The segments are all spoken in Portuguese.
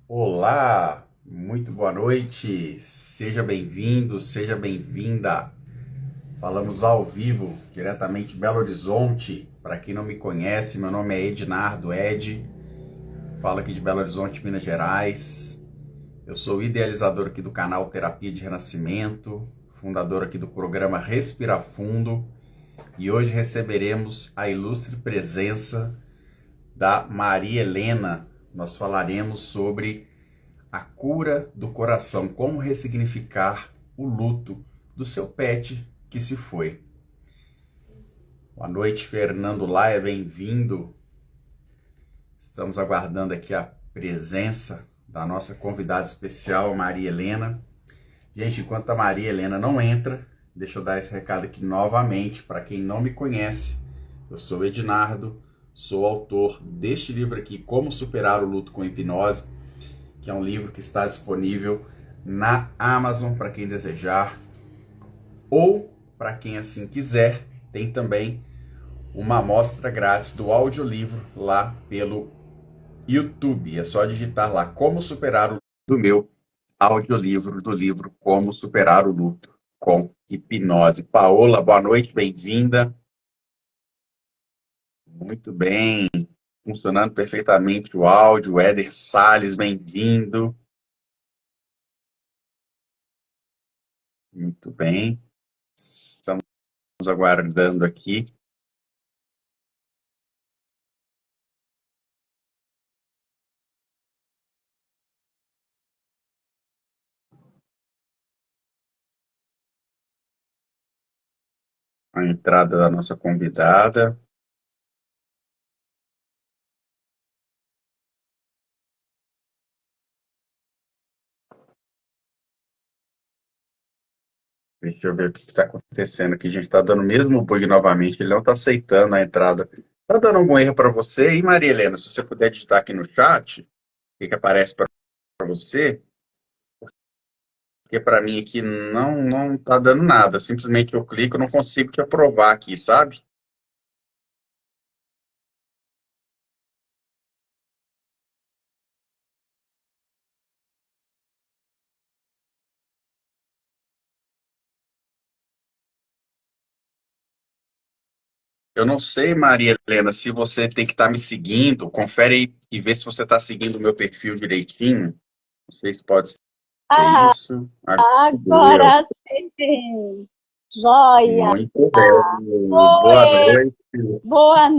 Olá, muito boa noite, seja bem-vindo, seja bem-vinda. Falamos ao vivo, diretamente de Belo Horizonte. Para quem não me conhece, meu nome é Ednardo Ed, falo aqui de Belo Horizonte, Minas Gerais. Eu sou o idealizador aqui do canal Terapia de Renascimento, fundador aqui do programa Respira Fundo, e hoje receberemos a ilustre presença da Maria Helena. Nós falaremos sobre a cura do coração, como ressignificar o luto do seu pet que se foi. Boa noite, Fernando Laia, bem-vindo. Estamos aguardando aqui a presença da nossa convidada especial, Maria Helena. Gente, enquanto a Maria Helena não entra, deixa eu dar esse recado aqui novamente para quem não me conhece. Eu sou Ednardo, sou autor deste livro aqui, Como Superar o Luto com Hipnose, que é um livro que está disponível na Amazon para quem desejar, ou para quem assim quiser, tem também uma amostra grátis do audiolivro lá pelo YouTube. É só digitar lá Como Superar o Luto, do meu audiolivro do livro Como Superar o Luto com Hipnose. Paola, boa noite, bem-vinda. Muito bem, funcionando perfeitamente o áudio. Éder Salles, bem-vindo. Muito bem. Estamos aguardando aqui a entrada da nossa convidada. Deixa eu ver o que está acontecendo aqui. A gente está dando o mesmo bug novamente. Ele não está aceitando a entrada. Está dando algum erro para você? E Maria Helena, se você puder digitar aqui no chat, o que aparece para você? Porque para mim aqui não está dando nada. Simplesmente eu clico, eu não consigo te aprovar aqui, sabe? Eu não sei, Maria Helena, se você tem que estar me seguindo. Confere aí e vê se você está seguindo o meu perfil direitinho. Não sei se pode ser Ah, isso. Agora, agora sim. Joia. muito bem. Boa Oi, noite. boa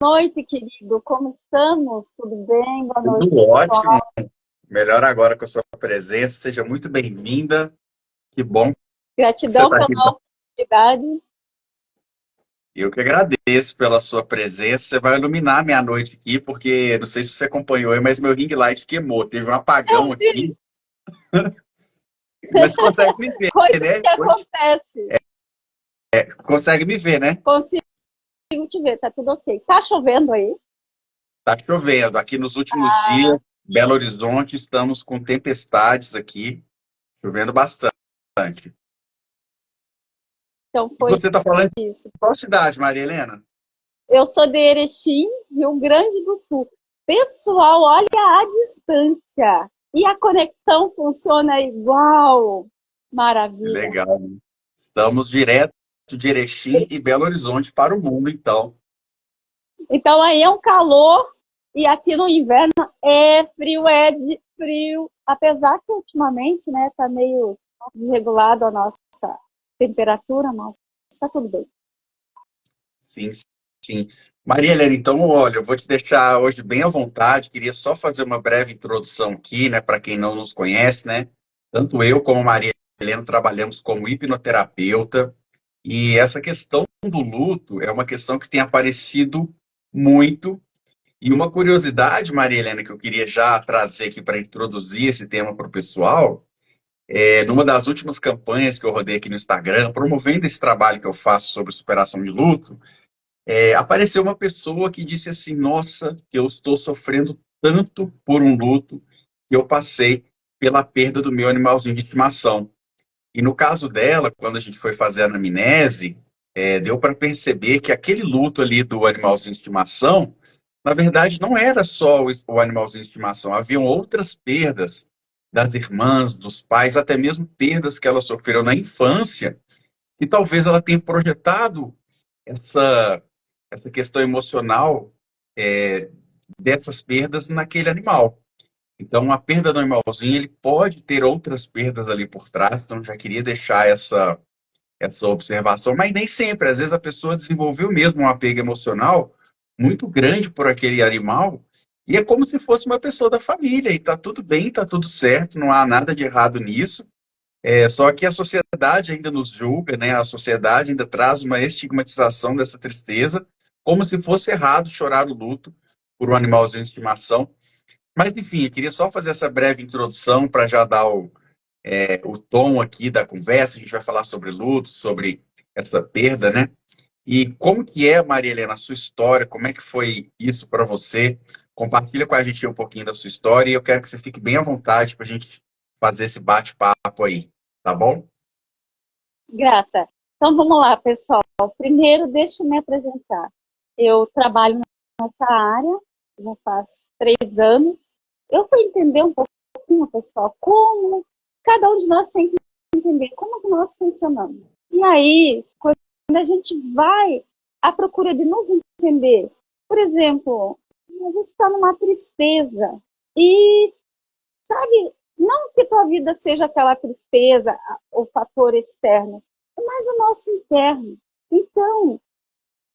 noite, querido. Como estamos? Tudo bem? Boa noite, Tudo ótimo. pessoal. Melhor agora com a sua presença. Seja muito bem-vinda. Que bom que você Gratidão está pela aqui. oportunidade. Eu que agradeço pela sua presença. Você vai iluminar minha noite aqui, porque não sei se você acompanhou, aí, mas meu ring light queimou. Teve um apagão Eu vi aqui, mas consegue me ver, coisas né? que acontecem. Consegue me ver, né? Consigo te ver, tá tudo ok. Tá chovendo aí? Tá chovendo. Aqui nos últimos dias, Belo Horizonte, estamos com tempestades aqui, chovendo bastante. Então E foi você está falando de isso. qual cidade, Maria Helena? Eu sou de Erechim, Rio Grande do Sul. Pessoal, olha a distância. E a conexão funciona igual. Que Maravilha. legal, né? Estamos direto de Erechim e Belo Horizonte para o mundo, então. Então aí é um calor e aqui no inverno é frio, é de frio. Apesar que ultimamente, né, tá meio desregulado a nossa temperatura, mas está tudo bem. Sim, sim. Maria Helena, então, olha, eu vou te deixar hoje bem à vontade. Queria só fazer uma breve introdução aqui, né, para quem não nos conhece, né? Tanto eu como Maria Helena trabalhamos como hipnoterapeuta, e essa questão do luto é uma questão que tem aparecido muito. E uma curiosidade, Maria Helena, que eu queria já trazer aqui para introduzir esse tema para o pessoal, numa das últimas campanhas que eu rodei aqui no Instagram, promovendo esse trabalho que eu faço sobre superação de luto, apareceu uma pessoa que disse assim: Nossa, que eu estou sofrendo tanto por um luto que eu passei pela perda do meu animalzinho de estimação. E no caso dela, quando a gente foi fazer a anamnese, deu para perceber que aquele luto ali do animalzinho de estimação na verdade, não era só o animalzinho de estimação, haviam outras perdas das irmãs, dos pais, até mesmo perdas que ela sofreu na infância, e talvez ela tenha projetado essa, essa questão emocional é, dessas perdas naquele animal. Então, a perda do animalzinho, ele pode ter outras perdas ali por trás, então já queria deixar essa observação, mas nem sempre. Às vezes a pessoa desenvolveu mesmo um apego emocional muito grande por aquele animal, e é como se fosse uma pessoa da família, e tá tudo bem, tá tudo certo, não há nada de errado nisso. É só que a sociedade ainda nos julga, né? A sociedade ainda traz uma estigmatização dessa tristeza, como se fosse errado chorar o luto por um animalzinho de estimação. Mas enfim, eu queria só fazer essa breve introdução para já dar o tom aqui da conversa. A gente vai falar sobre luto, sobre essa perda, né? E como que é, Maria Helena, a sua história? Como é que foi isso para você? Compartilha com a gente um pouquinho da sua história e eu quero que você fique bem à vontade para a gente fazer esse bate-papo aí, tá bom? Grata. Então vamos lá, pessoal. Primeiro, deixa eu me apresentar. Eu trabalho nessa área, já faz 3 anos. Eu fui entender um pouquinho, pessoal, como cada um de nós tem que entender como que nós funcionamos. E aí, quando a gente vai à procura de nos entender, por exemplo, às vezes está numa tristeza e, sabe, não que tua vida seja aquela tristeza, o fator externo, mas o nosso interno. Então,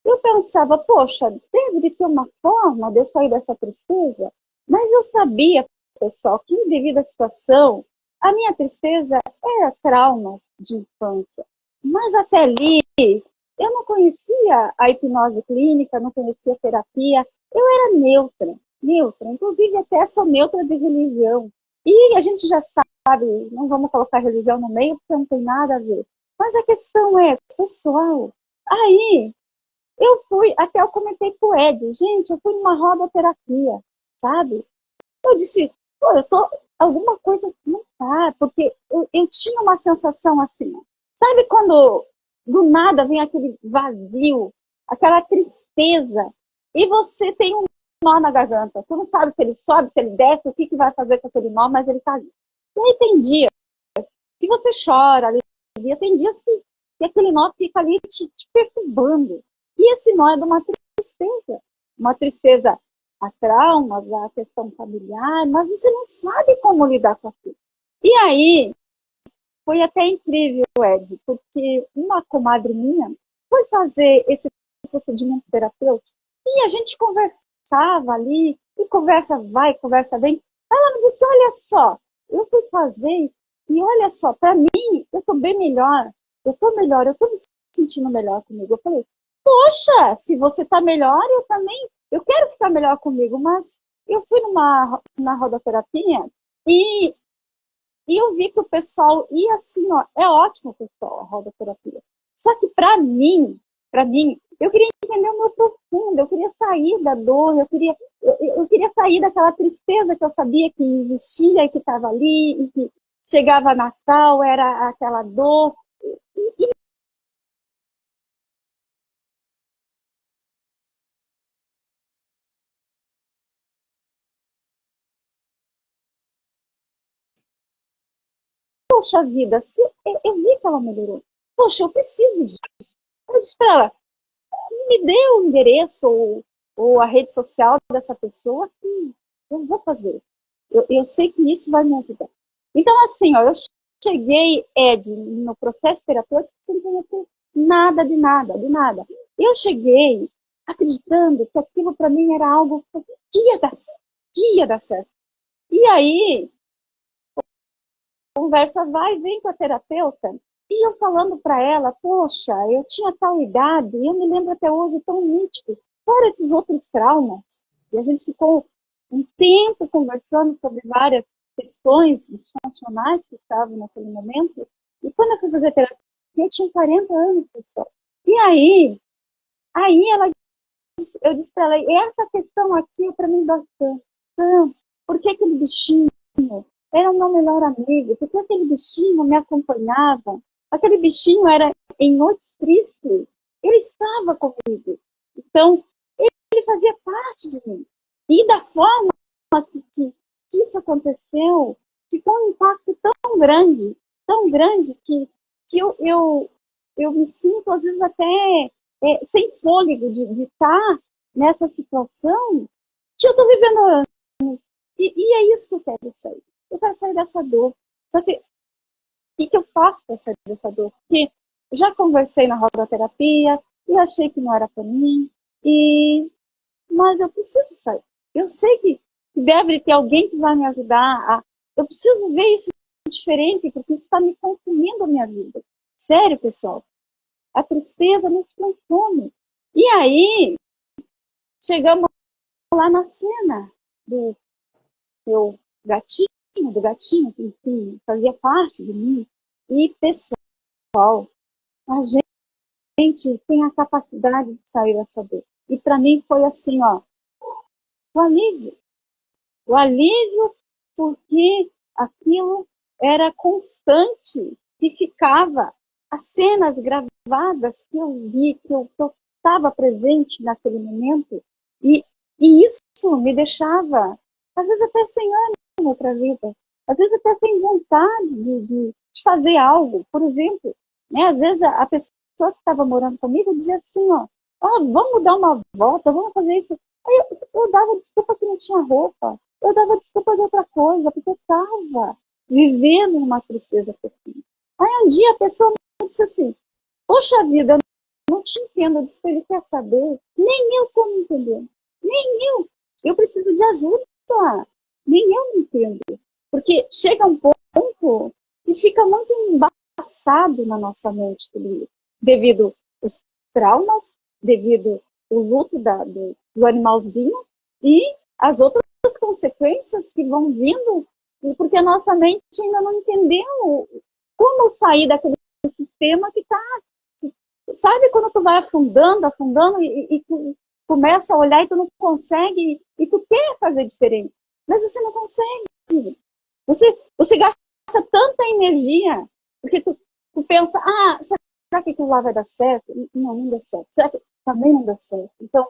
eu pensava, poxa, deve de ter uma forma de eu sair dessa tristeza, mas eu sabia, pessoal, que devido à situação, a minha tristeza era traumas de infância. Mas até ali, eu não conhecia a hipnose clínica, não conhecia a terapia, eu era neutra, neutra, inclusive até sou neutra de religião. E a gente já sabe, não vamos colocar religião no meio, porque não tem nada a ver. Mas a questão é, pessoal, aí até eu comentei com o Ed, gente, eu fui numa rodoterapia, sabe? Eu disse, pô, alguma coisa não tá, porque eu tinha uma sensação assim, sabe quando do nada vem aquele vazio, aquela tristeza, e você tem um nó na garganta, tu não sabe se ele sobe, se ele desce, o que, que vai fazer com aquele nó, mas ele tá ali. E aí tem dias que você chora, tem dias que aquele nó fica ali te perturbando. E esse nó é de uma tristeza a traumas, a questão familiar, mas você não sabe como lidar com aquilo. E aí, foi até incrível, Ed, porque uma comadre minha foi fazer esse procedimento terapêutico e a gente conversava ali, e conversa vai, conversa vem. Ela me disse, olha só, eu fui fazer e olha só, para mim, eu estou bem melhor, eu estou melhor, eu estou me sentindo melhor comigo. Eu falei, poxa, se você está melhor, eu também, eu quero ficar melhor comigo, mas eu fui na rodoterapia e eu vi que o pessoal ia assim, ó, é ótimo, pessoal, a rodoterapia. Só que para mim, eu queria entender o meu profundo, eu queria sair da dor, eu queria sair daquela tristeza que eu sabia que existia e que estava ali, e que chegava Natal, era aquela dor. E poxa vida, eu vi que ela melhorou. Poxa, eu preciso disso. Eu disse para ela, me dê o endereço ou a rede social dessa pessoa que eu vou fazer. Eu sei que isso vai me ajudar. Então, assim, ó, eu cheguei, Ed, no processo terapêutico sem conhecer nada de nada, de nada. Eu cheguei acreditando que aquilo para mim era algo que ia dar certo, que ia dar certo. E aí, conversa vai e vem com a terapeuta, e eu falando para ela, poxa, eu tinha tal idade, eu me lembro até hoje tão nítido, fora esses outros traumas. E a gente ficou um tempo conversando sobre várias questões disfuncionais que estavam naquele momento. E quando eu fui fazer terapia, eu tinha 40 anos, pessoal. E aí eu disse para ela, essa questão aqui para mim dá tanto. Por que aquele bichinho era o meu melhor amigo? Por que aquele bichinho me acompanhava? Aquele bichinho era em noites tristes. Ele estava comigo. Então, ele fazia parte de mim. E da forma que isso aconteceu, ficou um impacto tão grande que eu me sinto, às vezes, até sem fôlego de estar nessa situação que eu estou vivendo. E é isso que eu quero sair. Eu quero sair dessa dor. Só que o que eu faço para sair dessa dor? Porque já conversei na rodoterapia e achei que não era para mim. Mas eu preciso sair. Eu sei que deve ter alguém que vai me ajudar. Eu preciso ver isso diferente, porque isso está me consumindo a minha vida. Sério, pessoal. A tristeza nos consome. E aí, chegamos lá na cena do meu gatinho, que enfim, fazia parte de mim. E, pessoal, a gente tem a capacidade de sair dessa dor. E para mim foi assim, ó, o alívio. O alívio porque aquilo era constante e ficava. As cenas gravadas que eu vi, que eu estava presente naquele momento, e isso me deixava, às vezes até sem ânimo para a vida, às vezes até sem vontade de fazer algo. Por exemplo, né, às vezes a pessoa que estava morando comigo dizia assim, ó, vamos dar uma volta, vamos fazer isso. Aí eu dava desculpa que não tinha roupa, eu dava desculpa de outra coisa, porque eu estava vivendo uma tristeza profunda. Aí um dia a pessoa me disse assim, poxa vida, eu não te entendo. Eu disse para ele, quer saber? Nem eu estou me entendendo. Nem eu. Eu preciso de ajuda. Nem eu me entendo. Porque chega um ponto que fica muito embaçado na nossa mente tudo isso. Devido aos traumas, devido ao luto do animalzinho e as outras consequências que vão vindo, porque a nossa mente ainda não entendeu como sair daquele sistema que está... Sabe quando tu vai afundando e tu começa a olhar e tu não consegue, e tu quer fazer diferente, mas você não consegue. Você gasta tanta energia, porque tu pensa, será que aquilo lá vai dar certo? Não deu certo. Será que também não deu certo? Então,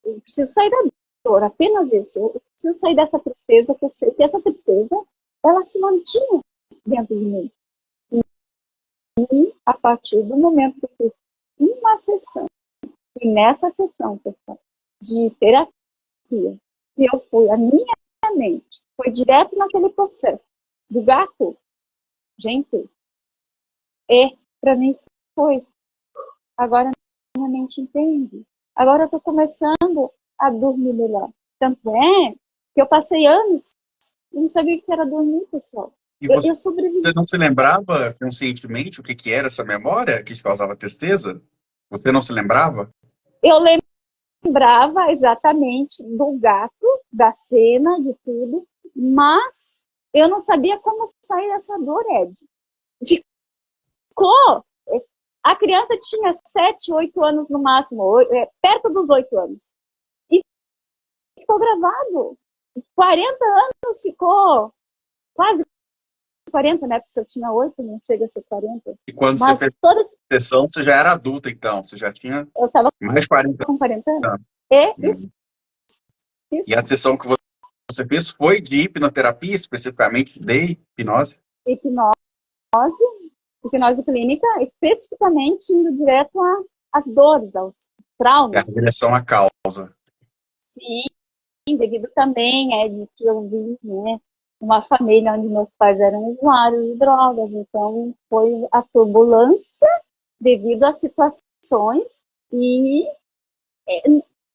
eu preciso sair da dor, apenas isso. Eu preciso sair dessa tristeza, que eu sei que essa tristeza, ela se mantinha dentro de mim. E a partir do momento que eu fiz uma sessão, e nessa sessão, pessoal, de terapia, que eu fui, a minha mente foi direto naquele processo do gato, gente, para mim foi. Agora minha mente entende. Agora eu estou começando a dormir melhor. Tanto é que eu passei anos e não sabia o que era dormir, pessoal. E você não se lembrava conscientemente o que era essa memória que te causava tristeza? Você não se lembrava? Eu lembrava exatamente do gato, da cena, de tudo, mas eu não sabia como sair dessa dor, Ed. Ficou. A criança tinha 7, 8 anos no máximo, perto dos 8 anos. E ficou gravado. 40 anos ficou, quase 40, né? Porque se eu tinha 8, não chega a ser 40. E quando você fez a sessão, você já era adulta, então? Você já tinha mais de 40 com 40 anos. Isso. E a sessão que você fez foi de hipnoterapia, especificamente de hipnose? Hipnose clínica, especificamente indo direto às dores, aos traumas. A direção à causa. Sim, devido também de que eu vi, né, uma família onde meus pais eram usuários de drogas, então foi a turbulência devido às situações e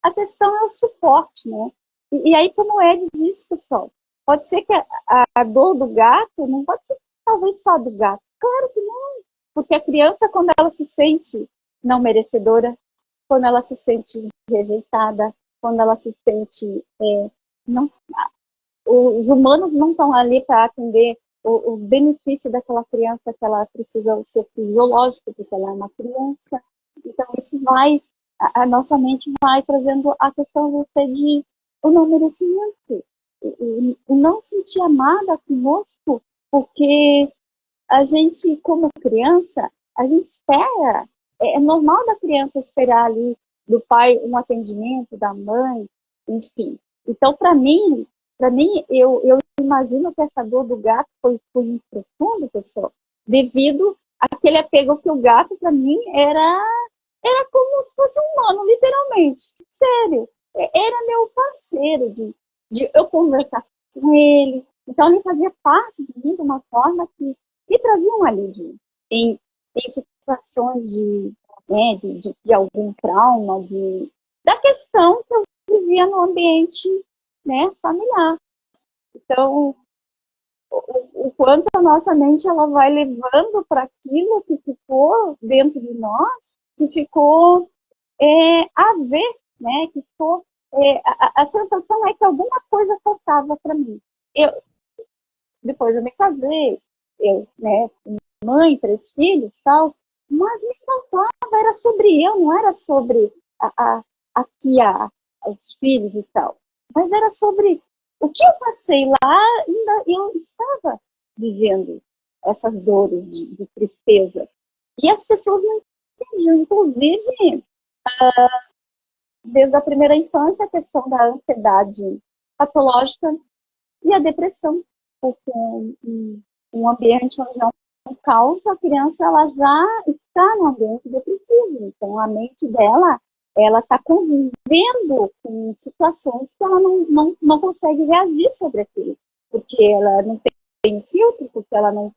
a questão é o suporte, né? E aí, como o Ed disse, pessoal, pode ser que a dor do gato não pode ser talvez só do gato. Claro que não, porque a criança, quando ela se sente não merecedora, quando ela se sente rejeitada, quando ela se sente... os humanos não estão ali para atender o benefício daquela criança, que ela precisa do seu fisiológico, porque ela é uma criança. Então, isso vai... A nossa mente vai trazendo a questão de o não merecimento, o não sentir amada conosco, porque a gente, como criança, a gente espera, é normal da criança esperar ali do pai um atendimento, da mãe, enfim. Então, eu imagino que essa dor do gato foi muito profundo, pessoal, devido àquele apego que o gato, para mim, era como se fosse um humano, literalmente. Sério. Era meu parceiro de eu conversar com ele. Então, ele fazia parte de mim de uma forma que trazia um alívio em situações de algum trauma, da questão que eu vivia no ambiente, né, familiar. Então, o quanto a nossa mente ela vai levando para aquilo que ficou dentro de nós, que ficou a ver, né? Que ficou, a sensação é que alguma coisa faltava para mim. Depois eu me casei, né, mãe, 3 filhos, tal, mas me faltava, era sobre eu, não era sobre aqui os filhos e tal, mas era sobre o que eu passei lá, ainda eu estava vivendo essas dores de tristeza. E as pessoas não entendiam, inclusive, desde a primeira infância, a questão da ansiedade patológica e a depressão, porque um ambiente onde não causa, a criança ela já está no ambiente depressivo, então a mente dela ela está convivendo com situações que ela não consegue reagir sobre aquilo, porque ela não tem filtro, porque ela não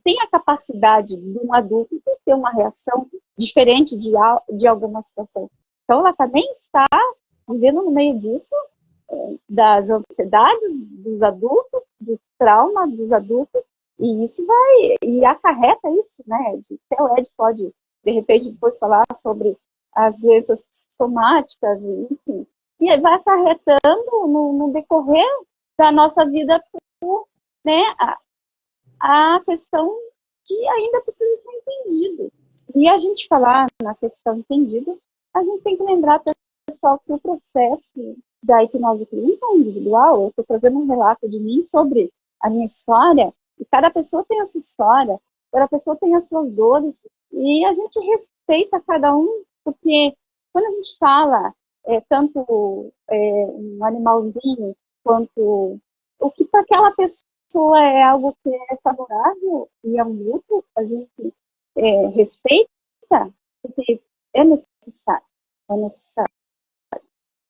tem a capacidade de um adulto de ter uma reação diferente de alguma situação. Então ela também está vivendo no meio disso, das ansiedades dos adultos, dos traumas dos adultos, e isso acarreta isso, né? Até o Ed pode, de repente, depois falar sobre as doenças psicossomáticas, enfim, e vai acarretando no decorrer da nossa vida, né, a questão que ainda precisa ser entendido. E a gente falar na questão entendida, a gente tem que lembrar, pessoal, que o processo da hipnose clínica individual, eu estou trazendo um relato de mim sobre a minha história, e cada pessoa tem a sua história, cada pessoa tem as suas dores, e a gente respeita cada um, porque quando a gente fala tanto um animalzinho, quanto o que para aquela pessoa é algo que é favorável e é um luto, a gente respeita, porque é necessário, é necessário.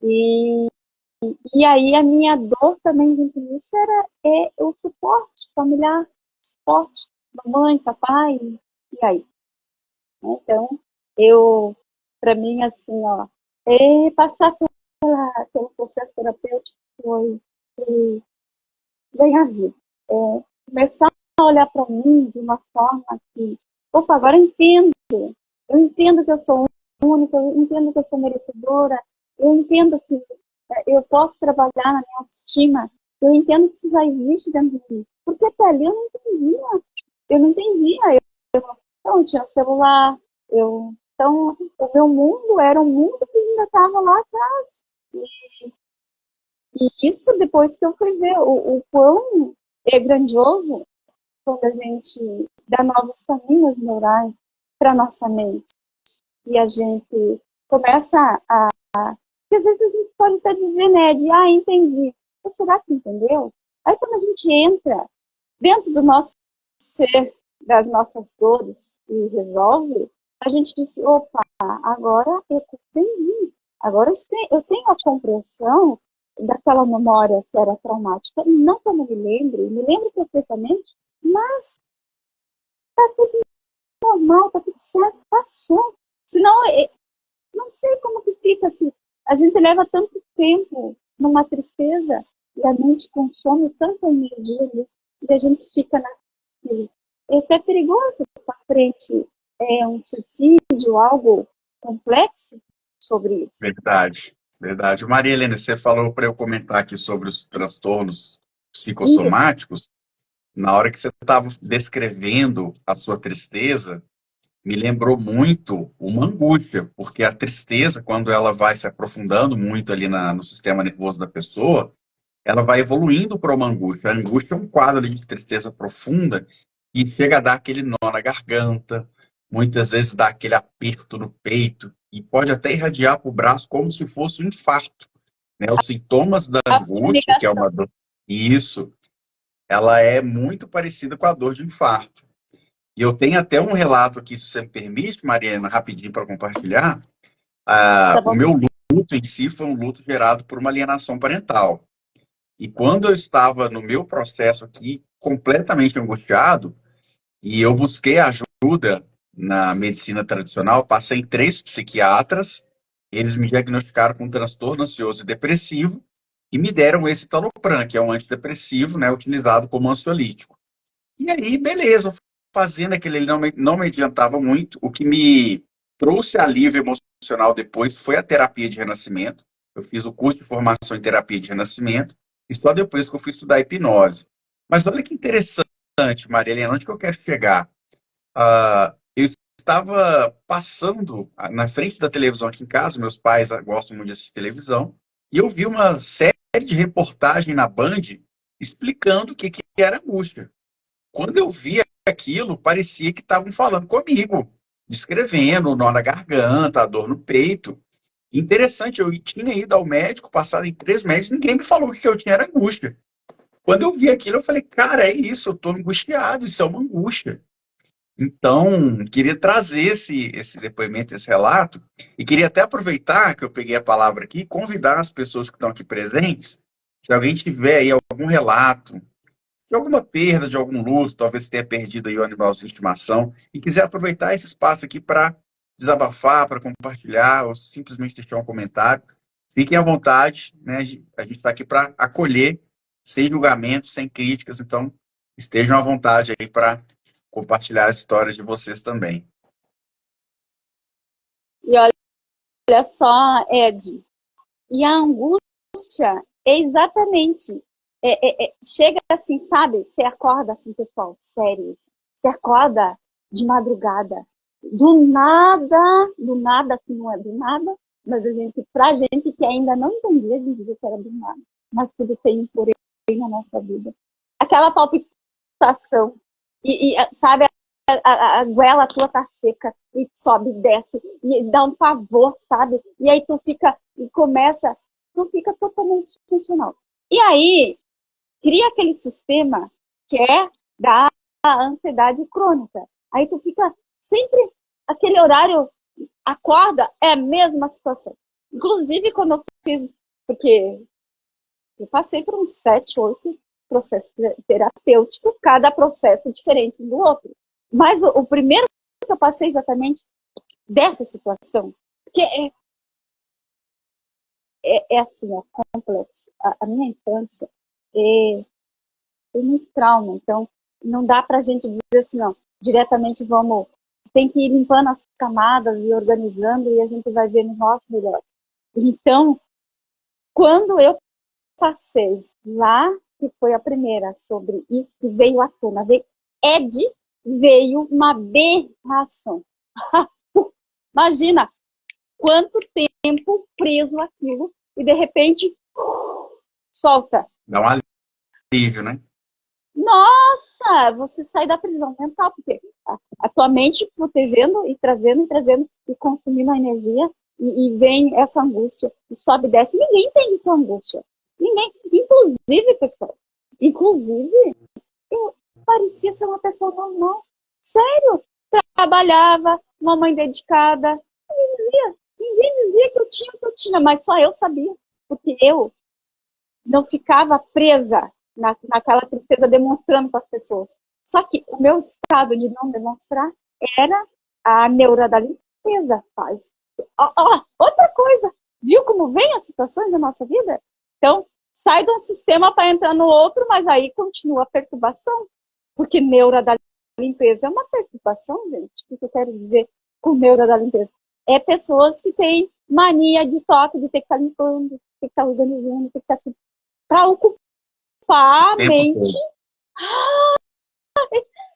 E aí a minha dor também junto nisso era o suporte familiar, o suporte mamãe, papai, e aí. Então, para mim, assim, ó, passar pelo processo terapêutico foi ganhar vida. Começar a olhar para mim de uma forma que, opa, agora eu entendo que eu sou única, eu entendo que eu sou merecedora, eu entendo que eu posso trabalhar na minha autoestima, eu entendo que isso já existe dentro de mim. Porque até ali eu não entendia. Eu não tinha celular, então o meu mundo era um mundo que ainda estava lá atrás. E isso depois que eu fui ver o quão é grandioso quando a gente dá novos caminhos neurais para a nossa mente. E a gente começa porque às vezes a gente pode até dizer, né, entendi. Mas será que entendeu? Aí quando a gente entra dentro do nosso ser, das nossas dores e resolve, a gente diz, opa, agora eu compreendi. Agora eu tenho a compreensão daquela memória que era traumática, não que eu não me lembro perfeitamente, mas tá tudo normal, tá tudo certo, passou. Senão, não sei como que fica assim. A gente leva tanto tempo numa tristeza e a mente consome tanta energia nisso, e a gente fica naquilo. É até perigoso para frente um suicídio, algo complexo sobre isso. Verdade, verdade. Maria Helena, você falou para eu comentar aqui sobre os transtornos psicossomáticos. Isso. Na hora que você estava descrevendo a sua tristeza, me lembrou muito uma angústia, porque a tristeza, quando ela vai se aprofundando muito ali no sistema nervoso da pessoa, ela vai evoluindo para uma angústia. A angústia é um quadro ali de tristeza profunda e chega a dar aquele nó na garganta, muitas vezes dá aquele aperto no peito, e pode até irradiar para o braço como se fosse um infarto, né? Os sintomas da A angústia, que é fumigação. uma dor, isso, ela é muito parecida com a dor de infarto. E eu tenho até um relato aqui, se você me permite, Mariana, rapidinho para compartilhar. Tá O bom? meu luto em si foi um luto gerado por uma alienação parental. E quando eu estava no meu processo aqui, completamente angustiado, e eu busquei ajuda na medicina tradicional, passei em 3 psiquiatras, eles me diagnosticaram com um transtorno ansioso e depressivo, e me deram esse Talopram, que é um antidepressivo, né, utilizado como ansiolítico. E aí, beleza, fazendo aquele, ele não me adiantava muito. O que me trouxe alívio emocional depois foi a terapia de renascimento. Eu fiz o curso de formação em terapia de renascimento, e só depois que eu fui estudar hipnose. Mas olha que interessante, Maria Helena, onde que eu quero chegar? Eu estava passando na frente da televisão aqui em casa, meus pais gostam muito de assistir televisão, e eu vi uma série de reportagens na Band explicando o que era angústia. Quando eu vi aquilo, parecia que estavam falando comigo, descrevendo o nó na garganta, a dor no peito. Interessante, eu tinha ido ao médico, passado em 3 meses, ninguém me falou que eu tinha era angústia. Quando eu vi aquilo, eu falei, cara, é isso, eu estou angustiado, isso é uma angústia. Então, queria trazer esse depoimento, esse relato, e queria até aproveitar que eu peguei a palavra aqui e convidar as pessoas que estão aqui presentes, se alguém tiver aí algum relato, de alguma perda, de algum luto, talvez tenha perdido aí o animalzinho de estimação, e quiser aproveitar esse espaço aqui para desabafar, para compartilhar, ou simplesmente deixar um comentário, fiquem à vontade, né? A gente está aqui para acolher, sem julgamentos, sem críticas, então estejam à vontade aí para compartilhar as histórias de vocês também. E olha só, Ed, e a angústia é exatamente, chega assim, sabe? Você acorda assim, pessoal, sério, você acorda de madrugada, do nada, que não é do nada, mas pra gente que ainda não entendia, a gente dizia que era do nada, mas tudo tem um porém na nossa vida. Aquela palpitação, sabe, a goela tua tá seca, e sobe, desce, e dá um pavor, sabe? E aí tu fica, e começa, tu fica totalmente disfuncional. E aí, cria aquele sistema que é da ansiedade crônica. Aí tu fica sempre, aquele horário, acorda, é a mesma situação. Inclusive, quando eu fiz, porque eu passei por uns 7, 8 processos terapêuticos, cada processo diferente um do outro. Mas o primeiro que eu passei exatamente dessa situação, porque é assim, é complexo. A minha infância foi muito trauma, então não dá pra gente dizer assim, não, diretamente vamos, tem que ir limpando as camadas e organizando e a gente vai ver no nosso melhor. Então, quando eu passei lá, que foi a primeira sobre isso que veio à tona, veio uma aberração. Imagina quanto tempo preso aquilo e de repente solta. Dá um alívio, né? Nossa, você sai da prisão mental, porque a tua mente protegendo e trazendo e consumindo a energia e vem essa angústia e sobe e desce. Ninguém entende tua angústia. Ninguém. Inclusive, pessoal, eu parecia ser uma pessoa normal. Sério. Trabalhava, uma mãe dedicada. Ninguém dizia que eu tinha o que eu tinha, mas só eu sabia. Porque eu não ficava presa naquela tristeza demonstrando para as pessoas. Só que o meu estado de não demonstrar era a neura da limpeza. Faz. Outra coisa, viu como vem as situações da nossa vida? Então, sai de um sistema para entrar no outro, mas aí continua a perturbação. Porque neura da limpeza é uma perturbação, gente. O que eu quero dizer com neura da limpeza? É pessoas que têm mania de toque, de ter que estar limpando, ter que estar organizando, ter que estar tudo. Para ocupar a mente.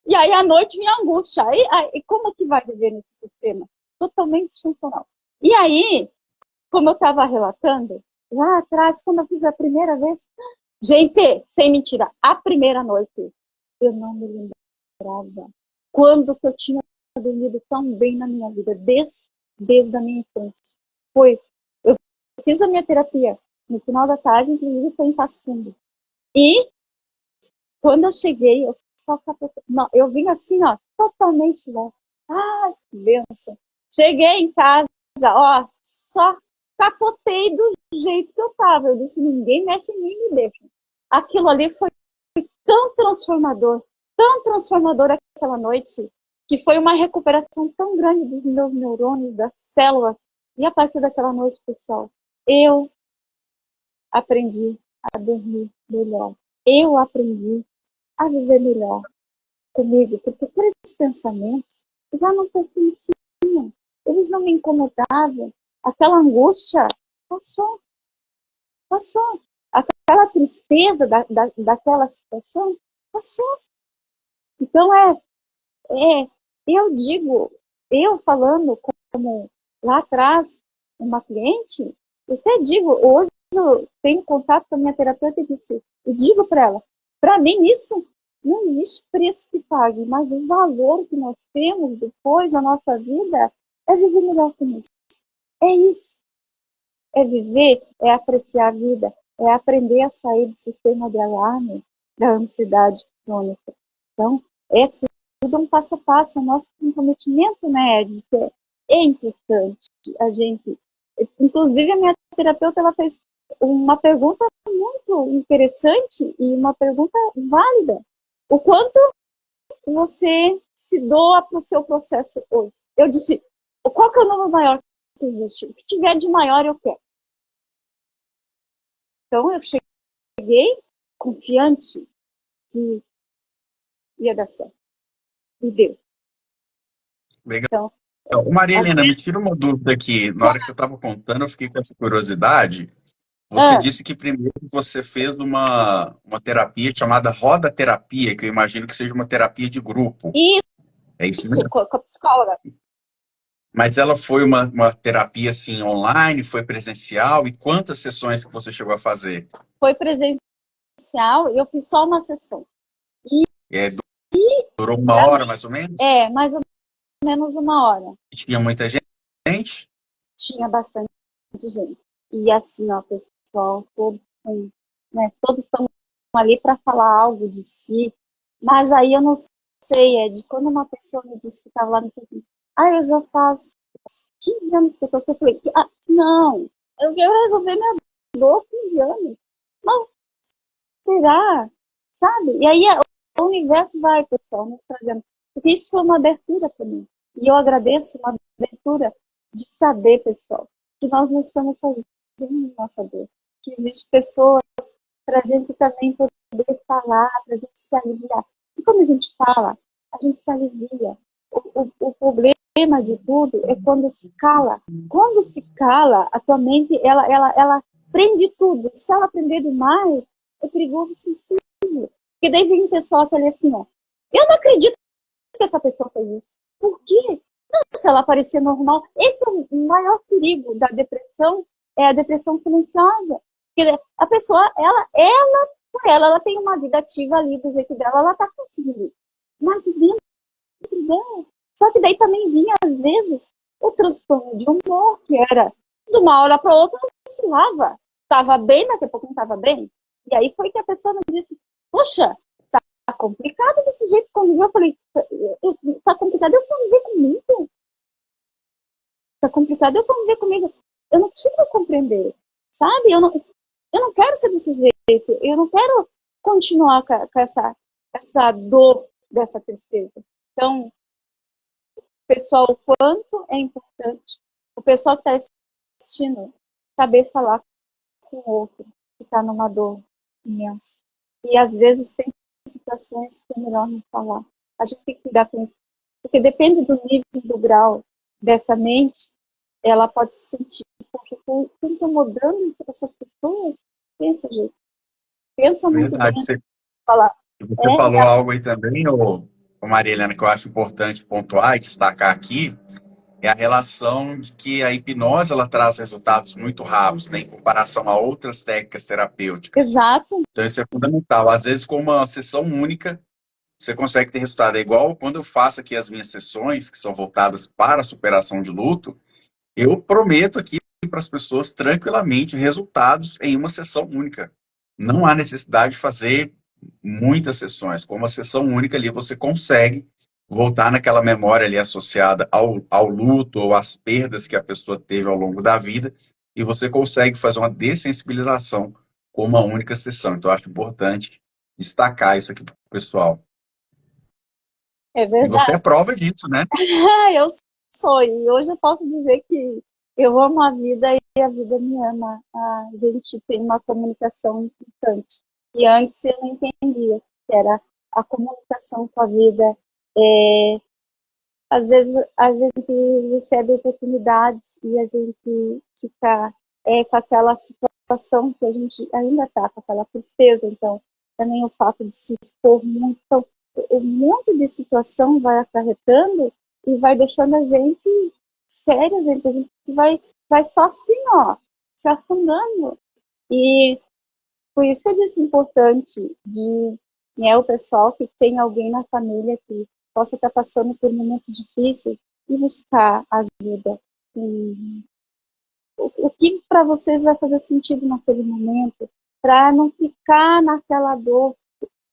E aí à noite vem a angústia. Aí como que vai viver nesse sistema? Totalmente disfuncional. E aí, como eu estava relatando, lá atrás, quando eu fiz a primeira vez, gente, sem mentira, a primeira noite, eu não me lembrava quando que eu tinha dormido tão bem na minha vida, desde desde a minha infância. Eu fiz a minha terapia no final da tarde, inclusive foi em Passo Fundo. E quando eu cheguei, eu só capotei. Não, eu vim assim, ó, totalmente lá. Ah, que benção. Cheguei em casa, ó, só capotei do jeito que eu tava. Eu disse, ninguém mexe em mim e me deixa. Aquilo ali foi tão transformador aquela noite, que foi uma recuperação tão grande dos meus neurônios, das células. E a partir daquela noite, pessoal, eu aprendi a dormir melhor. Eu aprendi a viver melhor comigo, porque por esses pensamentos já não pertenciam, eles não me incomodavam. Aquela angústia passou. Aquela tristeza daquela situação passou. Então, eu digo, eu falando como lá atrás, uma cliente, eu até digo, hoje eu tenho contato com a minha terapeuta e digo para ela, para mim isso não existe preço que pague, mas o valor que nós temos depois da nossa vida é viver melhor com isso. É isso. É viver, é apreciar a vida, é aprender a sair do sistema de alarme, da ansiedade crônica. Então, é tudo um passo a passo, o nosso comprometimento, né, de que é importante a gente. Inclusive, a minha terapeuta ela fez uma pergunta muito interessante e uma pergunta válida. O quanto você se doa para o seu processo hoje? Eu disse, qual que é o número maior que existe? O que tiver de maior eu quero. Então, eu cheguei confiante que ia dar certo. E deu. Legal. Então, Maria Helena, me tira uma dúvida aqui. Na hora que você estava contando, eu fiquei com essa curiosidade. Você disse que primeiro você fez uma terapia chamada roda terapia, que eu imagino que seja uma terapia de grupo. É isso mesmo? Com a psicóloga. Mas ela foi uma terapia assim online, foi presencial? E quantas sessões que você chegou a fazer? Foi presencial, eu fiz só uma sessão. Durou uma hora mais ou menos? Mais ou menos uma hora. Tinha muita gente? Tinha bastante gente. E assim, ó, pessoal, todos estão ali para falar algo de si, mas aí eu não sei, de quando uma pessoa me disse que estava lá no centro, eu já faço 15 anos que eu estou aqui, eu falei, não, eu quero resolver minha dor 15 anos. Não, será? Sabe? E aí o universo vai, pessoal, nos trazendo. Porque isso foi uma abertura para mim. E eu agradeço uma abertura de saber, pessoal, que nós não estamos sozinhos nossa dor. Que existem pessoas para a gente também poder falar, para a gente se aliviar. E quando a gente fala, a gente se alivia. O problema de tudo é quando se cala. Quando se cala, a tua mente, ela prende tudo. Se ela prender demais, é perigoso suicídio. Porque daí vem um pessoal que é assim, ó, eu não acredito que essa pessoa fez isso. Por quê? Não, se ela parecer normal. Esse é o maior perigo da depressão, é a depressão silenciosa. Porque a pessoa, ela tem uma vida ativa ali do jeito dela, ela tá conseguindo. Mas dentro dela. Só que daí também vinha, às vezes, o transtorno de humor, que era de uma hora para outra, não oscilava. Estava bem, daqui a pouco não estava bem. E aí foi que a pessoa me disse, poxa, tá complicado desse jeito conviver. Eu falei, tá complicado eu conviver comigo? Tá complicado eu conviver comigo? Eu não consigo compreender, sabe? Eu não quero ser desse jeito. Eu não quero continuar com essa dor, dessa tristeza. Então, pessoal, o quanto é importante o pessoal que está assistindo saber falar com o outro que está numa dor imensa. E às vezes tem situações que é melhor não falar. A gente tem que cuidar com isso. Porque depende do nível, do grau dessa mente, ela pode se sentir, poxa, eu estou incomodando essas pessoas. Pensa, gente. Pensa muito bem. Falar. Você falou algo aí também, Maria Helena, que eu acho importante pontuar e destacar aqui, é a relação de que a hipnose ela traz resultados muito rápidos, né, em comparação a outras técnicas terapêuticas. Exato. Então isso é fundamental. Às vezes, com uma sessão única, você consegue ter resultado. É igual quando eu faço aqui as minhas sessões, que são voltadas para a superação de luto, Eu prometo aqui para as pessoas tranquilamente resultados em uma sessão única. Não há necessidade de fazer muitas sessões. Com uma sessão única ali você consegue voltar naquela memória ali associada ao luto ou às perdas que a pessoa teve ao longo da vida e você consegue fazer uma dessensibilização com uma única sessão. Então, eu acho importante destacar isso aqui para o pessoal. É E você é verdade. prova disso, né? Eu sou, e hoje eu posso dizer que eu amo a vida e a vida me ama. A gente tem uma comunicação importante. E antes eu não entendia que era a comunicação com a vida. É, às vezes a gente recebe oportunidades e a gente fica com aquela situação que a gente ainda está, com aquela tristeza. Então, também o fato de se expor muito. Então, um monte de situação vai acarretando e vai deixando a gente sério, gente. A gente vai só assim, ó, se afundando. E por isso que eu disse importante de o pessoal que tem alguém na família que possa estar passando por momentos difíceis e buscar ajuda. E o que para vocês vai fazer sentido naquele momento, para não ficar naquela dor.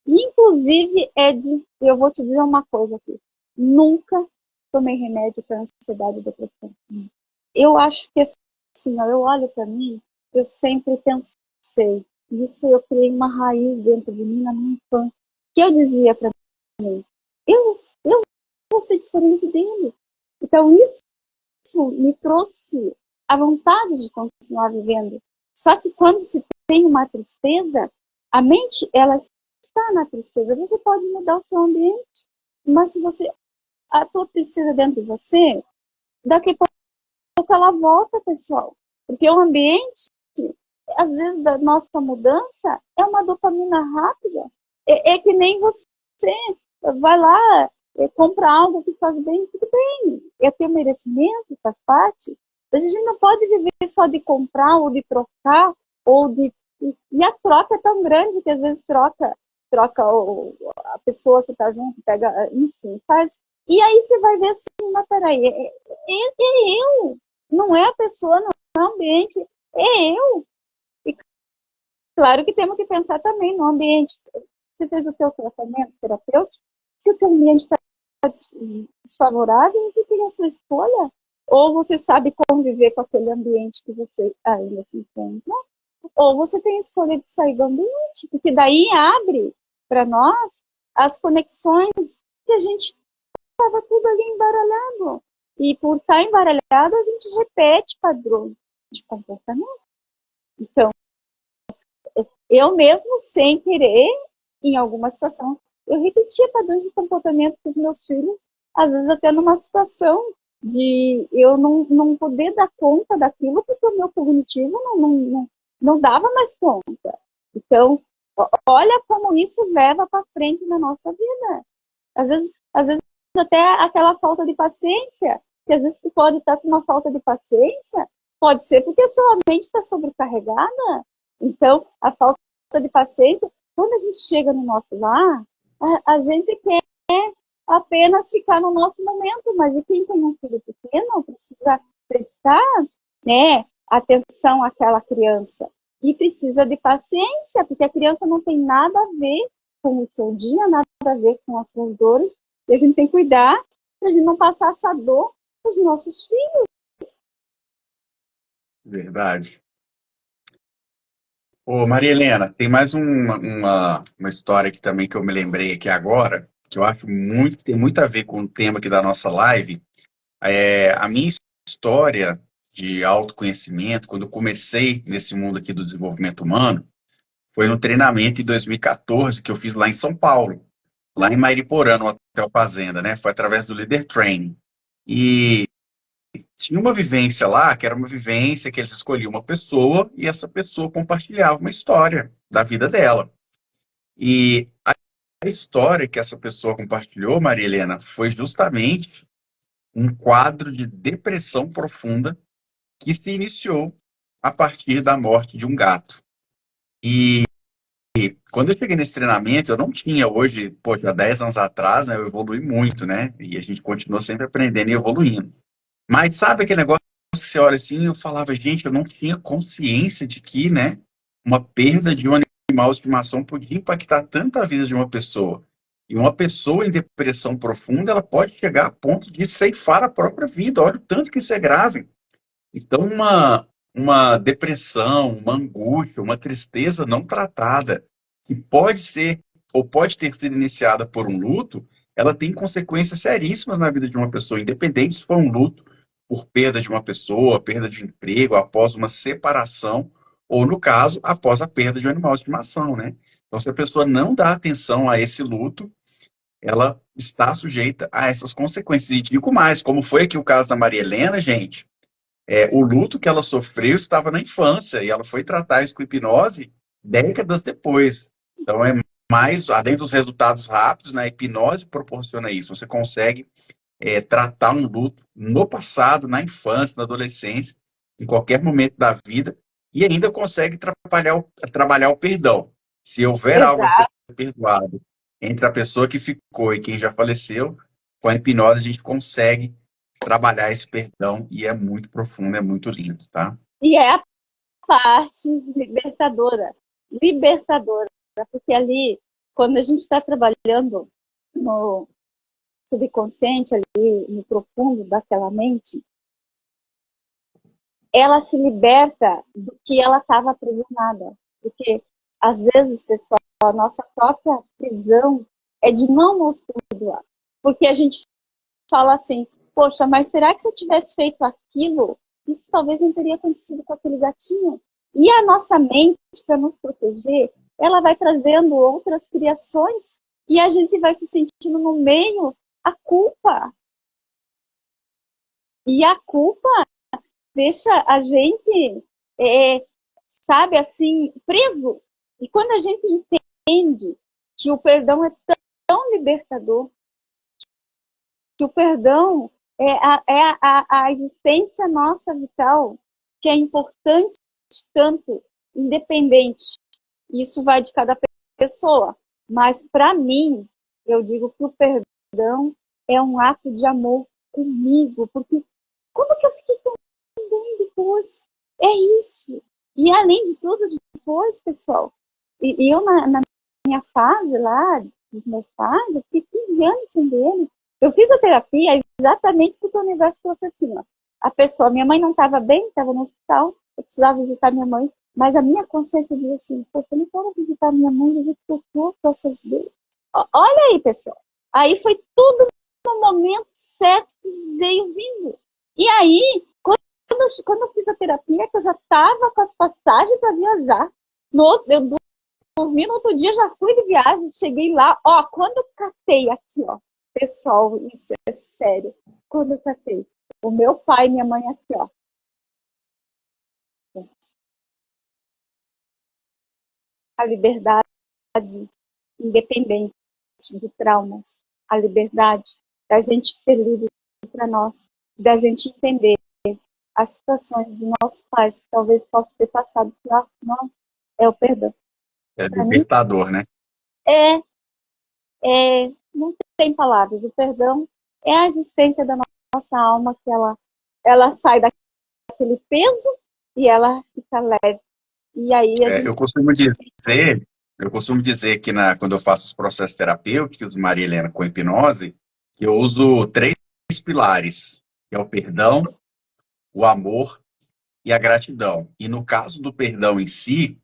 Inclusive, Ed, eu vou te dizer uma coisa aqui. Nunca tomei remédio para ansiedade e depressão. Eu acho que assim, ó, eu olho para mim, eu sempre pensei, isso eu criei uma raiz dentro de mim na minha infância, que eu dizia para mim, eu vou ser diferente dele. Então isso me trouxe a vontade de continuar vivendo. Só que quando se tem uma tristeza, a mente, ela está na tristeza. Você pode mudar o seu ambiente, mas se você a tua tristeza dentro de você, daqui a pouco ela volta, pessoal. Porque o ambiente, às vezes, da nossa mudança é uma dopamina rápida. É que nem você vai lá, compra algo que faz bem, tudo bem. É teu merecimento, faz parte. A gente não pode viver só de comprar ou de trocar, ou de. E a troca é tão grande que às vezes troca a pessoa que está junto, pega, enfim, faz. E aí você vai ver assim, mas peraí, eu, não é a pessoa, não é o ambiente, é eu. E claro que temos que pensar também no ambiente. Você fez o teu tratamento terapêutico, se o teu ambiente está desfavorável, você tem a sua escolha. Ou você sabe conviver com aquele ambiente que você ainda se encontra, ou você tem a escolha de sair do ambiente, porque daí abre para nós as conexões que a gente estava tudo ali embaralhado. E por estar embaralhado, a gente repete padrões de comportamento. Então, eu mesmo, sem querer, em alguma situação, eu repetia padrões de comportamento com os meus filhos, às vezes até numa situação de eu não poder dar conta daquilo, porque o meu cognitivo não dava mais conta. Então, olha como isso leva para frente na nossa vida. Às vezes até aquela falta de paciência, que às vezes tu pode estar com uma falta de paciência, pode ser porque a sua mente está sobrecarregada. Então, a falta de paciência, quando a gente chega no nosso lar, a gente quer apenas ficar no nosso momento, mas e quem tem um filho pequeno precisa prestar, né, atenção àquela criança. E precisa de paciência, porque a criança não tem nada a ver com o seu dia, nada a ver com as suas dores, e a gente tem que cuidar para a gente não passar essa dor para os nossos filhos. Verdade. Ô, Maria Helena, tem mais uma história aqui também que eu me lembrei aqui agora, que eu acho muito, tem muito a ver com o tema aqui da nossa live. A minha história de autoconhecimento, quando eu comecei nesse mundo aqui do desenvolvimento humano, foi no treinamento em 2014 que eu fiz lá em São Paulo, lá em Mairiporã, no Hotel Fazenda, né? Foi através do Leader Training. E tinha uma vivência lá, que era uma vivência que eles escolhiam uma pessoa e essa pessoa compartilhava uma história da vida dela. E a história que essa pessoa compartilhou, Maria Helena, foi justamente um quadro de depressão profunda que se iniciou a partir da morte de um gato. E quando eu cheguei nesse treinamento, eu não tinha hoje, pô, já 10 anos atrás, né, eu evolui muito, né? E a gente continua sempre aprendendo e evoluindo. Mas sabe aquele negócio você olha assim, eu falava, gente, eu não tinha consciência de que, né, uma perda de um animal de estimação podia impactar tanto a vida de uma pessoa. E uma pessoa em depressão profunda, ela pode chegar a ponto de ceifar a própria vida. Olha o tanto que isso é grave. Então, uma depressão, uma angústia, uma tristeza não tratada, que pode ser ou pode ter sido iniciada por um luto, ela tem consequências seríssimas na vida de uma pessoa, independente se for um luto por perda de uma pessoa, perda de emprego, após uma separação, ou, no caso, após a perda de um animal de estimação, né? Então, se a pessoa não dá atenção a esse luto, ela está sujeita a essas consequências. E digo mais, como foi aqui o caso da Maria Helena, gente, o luto que ela sofreu estava na infância e ela foi tratar isso com hipnose décadas depois. Então, é mais, além dos resultados rápidos, né, a hipnose proporciona isso. Você consegue tratar um luto no passado, na infância, na adolescência, em qualquer momento da vida, e ainda consegue trabalhar o perdão. Se houver algo a ser Exato. perdoado entre a pessoa que ficou e quem já faleceu, com a hipnose a gente consegue trabalhar esse perdão e é muito profundo, é muito lindo, tá? E é a parte libertadora. Libertadora. Porque ali, quando a gente está trabalhando no subconsciente, ali no profundo daquela mente, ela se liberta do que ela estava aprisionada. Porque, às vezes, pessoal, a nossa própria prisão é de não nos perdoar. Porque a gente fala assim, poxa, mas será que se eu tivesse feito aquilo, isso talvez não teria acontecido com aquele gatinho? E a nossa mente, para nos proteger, ela vai trazendo outras criações e a gente vai se sentindo no meio a culpa. E a culpa deixa a gente, sabe, assim, preso. E quando a gente entende que o perdão é tão libertador, que o perdão é a existência nossa vital, que é importante tanto, independente. Isso vai de cada pessoa. Mas, para mim, eu digo que o perdão é um ato de amor comigo. Porque como que eu fiquei tão bem depois? É isso. E, além de tudo, depois, pessoal, e eu, na minha fase lá, dos meus pais, eu fiquei 15 anos sem ver. Eu fiz a terapia exatamente porque o universo trouxe assim, ó. A pessoa, minha mãe não estava bem, estava no hospital, eu precisava visitar minha mãe, mas a minha consciência dizia assim, pô, eu não quero visitar minha mãe, do jeito que eu tô com essas dores. Olha aí, pessoal. Aí foi tudo no momento certo que veio vindo. E aí, quando eu fiz a terapia, que eu já estava com as passagens para viajar, eu dormi no outro dia, já fui de viagem, cheguei lá, ó, quando eu catei aqui, ó, pessoal, isso é sério. Quando eu catei o meu pai e minha mãe aqui, ó. A liberdade independente de traumas. A liberdade da gente ser livre para nós. Da gente entender as situações de nossos pais que talvez possam ter passado por nós. É o perdão. É Para mim, libertador, né? não tem palavras. O perdão é a existência da nossa alma, que ela sai daquele peso e ela fica leve. E aí a gente... Eu costumo dizer que quando eu faço os processos terapêuticos, Maria Helena, com hipnose, que eu uso três pilares, que é o perdão, o amor e a gratidão. E no caso do perdão em si,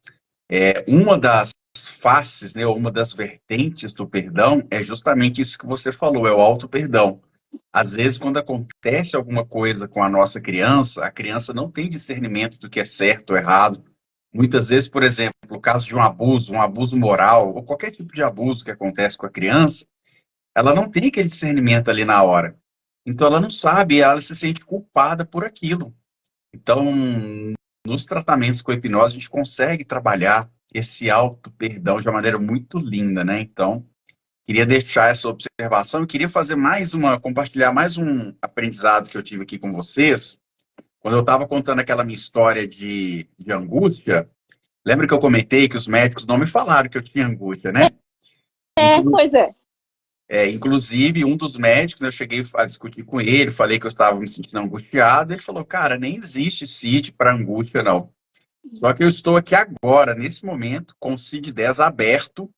uma das faces, né, ou uma das vertentes do perdão é justamente isso que você falou, é o auto-perdão. Às vezes, quando acontece alguma coisa com a nossa criança, a criança não tem discernimento do que é certo ou errado. Muitas vezes, por exemplo, no caso de um abuso moral, ou qualquer tipo de abuso que acontece com a criança, ela não tem aquele discernimento ali na hora. Então, ela não sabe, ela se sente culpada por aquilo. Então, nos tratamentos com hipnose, a gente consegue trabalhar esse auto-perdão de uma maneira muito linda, né? Então, queria deixar essa observação e queria compartilhar mais um aprendizado que eu tive aqui com vocês. Quando eu estava contando aquela minha história de angústia, lembra que eu comentei que os médicos não me falaram que eu tinha angústia, né? Inclu- pois é. Inclusive, um dos médicos, né, eu cheguei a discutir com ele, falei que eu estava me sentindo angustiado, ele falou, cara, nem existe CID para angústia, não. Só que eu estou aqui agora, nesse momento, com o CID-10 aberto.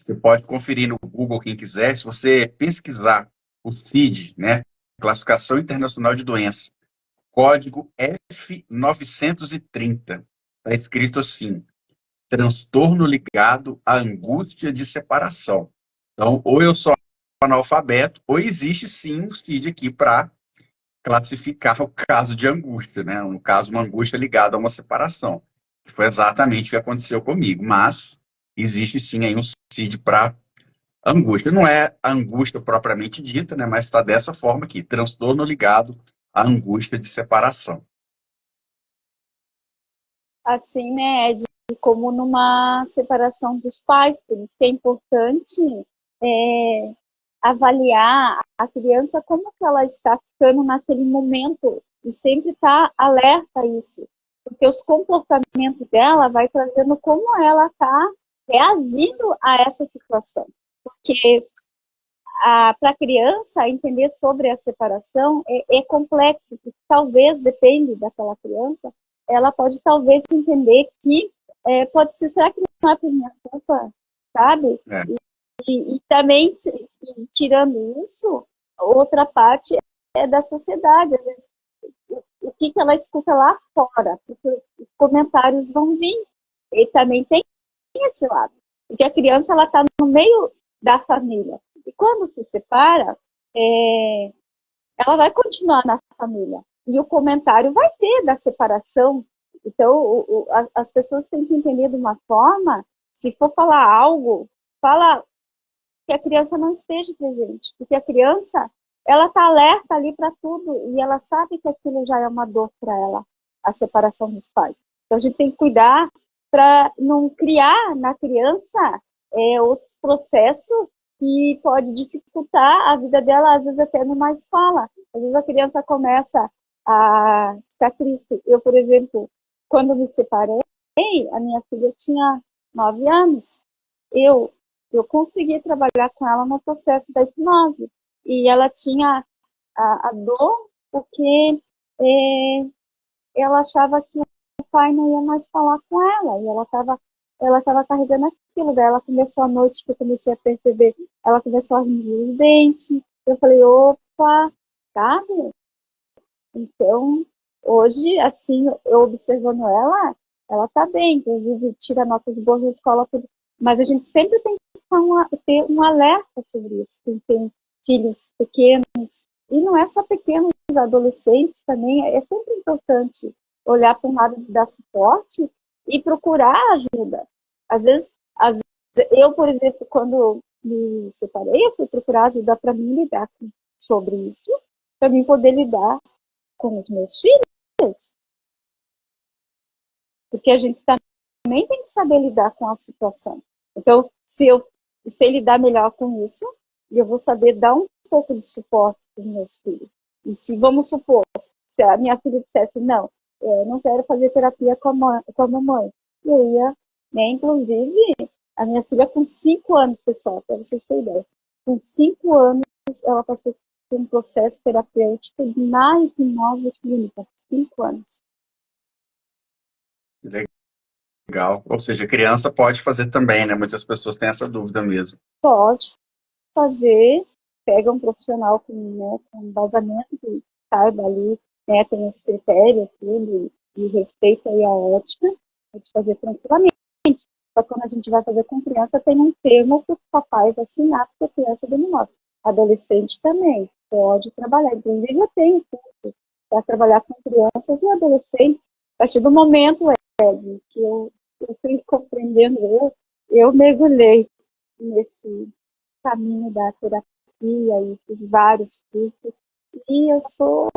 Você pode conferir no Google, quem quiser, se você pesquisar o CID, né, Classificação Internacional de Doenças, código F930, está escrito assim, transtorno ligado à angústia de separação. Então, ou eu sou analfabeto, ou existe sim um CID aqui para classificar o caso de angústia, né? No caso, uma angústia ligada a uma separação, que foi exatamente o que aconteceu comigo. Mas existe sim aí um CID para angústia. Não é a angústia propriamente dita, né? Mas está dessa forma aqui, transtorno ligado à angústia de separação. Assim, né, de como numa separação dos pais, por isso que é importante é, avaliar a criança como que ela está ficando naquele momento e sempre estar alerta a isso, porque os comportamentos dela vai trazendo como ela está reagindo a essa situação, porque para a criança entender sobre a separação é complexo, porque talvez, depende daquela criança, ela pode talvez entender que pode ser, será que não é por minha culpa, sabe? É. E também, tirando isso, outra parte é da sociedade, às vezes, o que ela escuta lá fora, porque os comentários vão vir, e também tem esse lado, porque a criança ela está no meio da família, e quando se separa, ela vai continuar na família. E o comentário vai ter da separação. Então, as pessoas têm que entender de uma forma, se for falar algo, fala que a criança não esteja presente. Porque a criança, ela está alerta ali para tudo. E ela sabe que aquilo já é uma dor para ela, a separação dos pais. Então, a gente tem que cuidar para não criar na criança outros processos que pode dificultar a vida dela, às vezes até numa escola. Às vezes a criança começa a ficar triste. Eu, por exemplo, quando me separei, a minha filha tinha 9 anos. Eu consegui trabalhar com ela no processo da hipnose. E ela tinha a dor porque ela achava que o pai não ia mais falar com ela. E ela estava carregando aquilo. Daí ela começou à noite, que eu comecei a perceber, ela começou a ranger os dentes. Eu falei, opa, sabe? Então, hoje, assim, eu observando ela tá bem, inclusive tira notas boas na escola, tudo. Mas a gente sempre tem que ter um alerta sobre isso, quem tem filhos pequenos, e não é só pequenos, adolescentes também, é sempre importante olhar para um lado de dar suporte e procurar ajuda. Às vezes, eu, por exemplo, quando me separei, eu fui procurar ajuda para mim lidar sobre isso, para mim poder lidar com os meus filhos, porque a gente também tem que saber lidar com a situação. Então, se eu sei lidar melhor com isso, eu vou saber dar um pouco de suporte para os meus filhos. E se, vamos supor, se a minha filha dissesse, não, eu não quero fazer terapia com a mamãe, eu ia, né, inclusive, a minha filha com 5 anos, pessoal, para vocês terem ideia, com 5 anos, ela passou por um processo terapêutico na hipnose clínica, 5 anos. Legal. Ou seja, criança pode fazer também, né? Muitas pessoas têm essa dúvida mesmo. Pode fazer, pega um profissional com embasamento que saiba ali, né, tem os critérios, tudo, e respeita aí a ética, pode fazer tranquilamente. Só que quando a gente vai fazer com criança, tem um termo que o papai vai assinar, porque a criança é dominante. Adolescente também pode trabalhar. Inclusive, eu tenho curso para trabalhar com crianças e adolescentes. A partir do momento, Ed, que eu fui compreendendo, eu mergulhei nesse caminho da terapia e fiz vários cursos. E eu sou,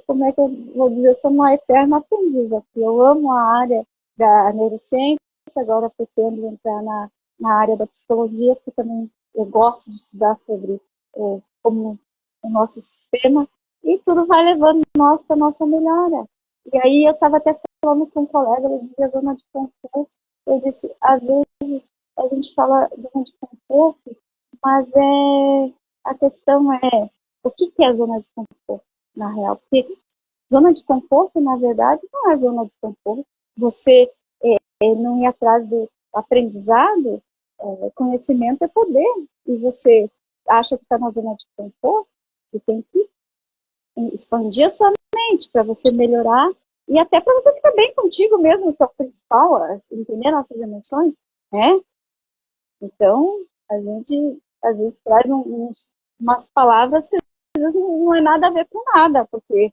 como é que eu vou dizer, eu sou uma eterna aprendiz aqui. Eu amo a área da neurociência, agora pretendo entrar na área da psicologia, porque também eu gosto de estudar sobre como o nosso sistema, e tudo vai levando nós para a nossa melhora. E aí eu estava até falando com um colega, ele dizia zona de conforto, eu disse, às vezes a gente fala de zona de conforto, Mas a questão é, o que é zona de conforto, na real? Porque zona de conforto, na verdade, não é zona de conforto. Você não ir atrás do aprendizado, conhecimento é poder. E você acha que está na zona de conforto, você tem que expandir a sua mente para você melhorar e até para você ficar bem contigo mesmo, que é o principal, entender nossas emoções, né? Então, a gente às vezes traz umas palavras que às vezes não é nada a ver com nada, porque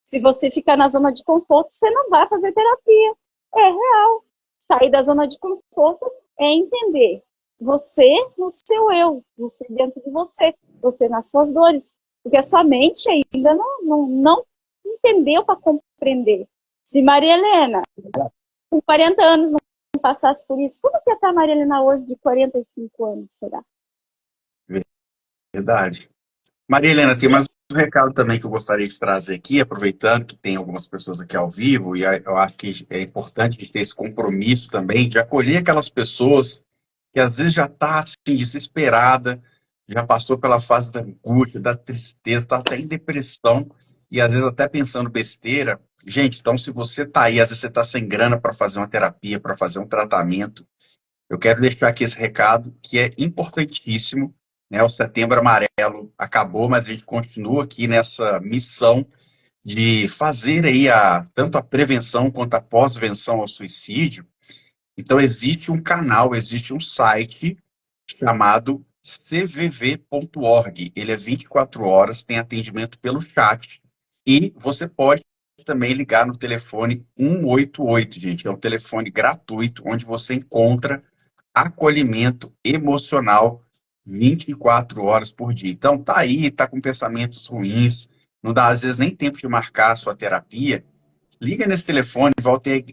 se você ficar na zona de conforto, você não vai fazer terapia. É real. Sair da zona de conforto é entender você no seu eu, você dentro de você, você nas suas dores. Porque a sua mente ainda não entendeu para compreender. Se Maria Helena, com 40 anos, não passasse por isso, como que ia estar a Maria Helena hoje de 45 anos, será? Verdade. Maria Helena, tem mais um recado também que eu gostaria de trazer aqui, aproveitando que tem algumas pessoas aqui ao vivo, e eu acho que é importante a gente ter esse compromisso também de acolher aquelas pessoas que às vezes já está assim, desesperada, já passou pela fase da angústia, da tristeza, está até em depressão, e às vezes até pensando besteira. Gente, então se você está aí, às vezes você está sem grana para fazer uma terapia, para fazer um tratamento, eu quero deixar aqui esse recado que é importantíssimo, né? O Setembro Amarelo acabou, mas a gente continua aqui nessa missão de fazer aí tanto a prevenção quanto a pós-venção ao suicídio. Então existe um canal, existe um site chamado cvv.org. Ele é 24 horas, tem atendimento pelo chat e você pode também ligar no telefone 188, gente. É um telefone gratuito onde você encontra acolhimento emocional 24 horas por dia. Então, tá aí, tá com pensamentos ruins, não dá às vezes nem tempo de marcar a sua terapia. Liga nesse telefone,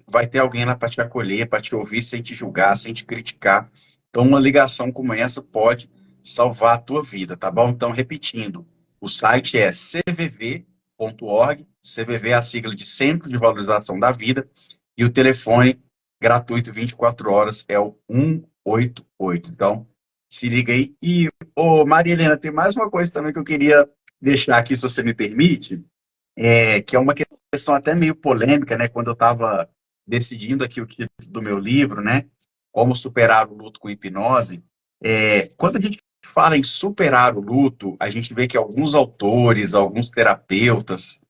vai ter alguém lá para te acolher, para te ouvir sem te julgar, sem te criticar. Então, uma ligação como essa pode salvar a tua vida, tá bom? Então, repetindo, o site é cvv.org, CVV é a sigla de Centro de Valorização da Vida, e o telefone gratuito 24 horas é o 188. Então, se liga aí. E, ô, Maria Helena, tem mais uma coisa também que eu queria deixar aqui, se você me permite, que é uma questão até meio polêmica, né? Quando eu estava decidindo aqui o título do meu livro, né? Como superar o luto com hipnose. Quando a gente fala em superar o luto, a gente vê que alguns autores, alguns terapeutas,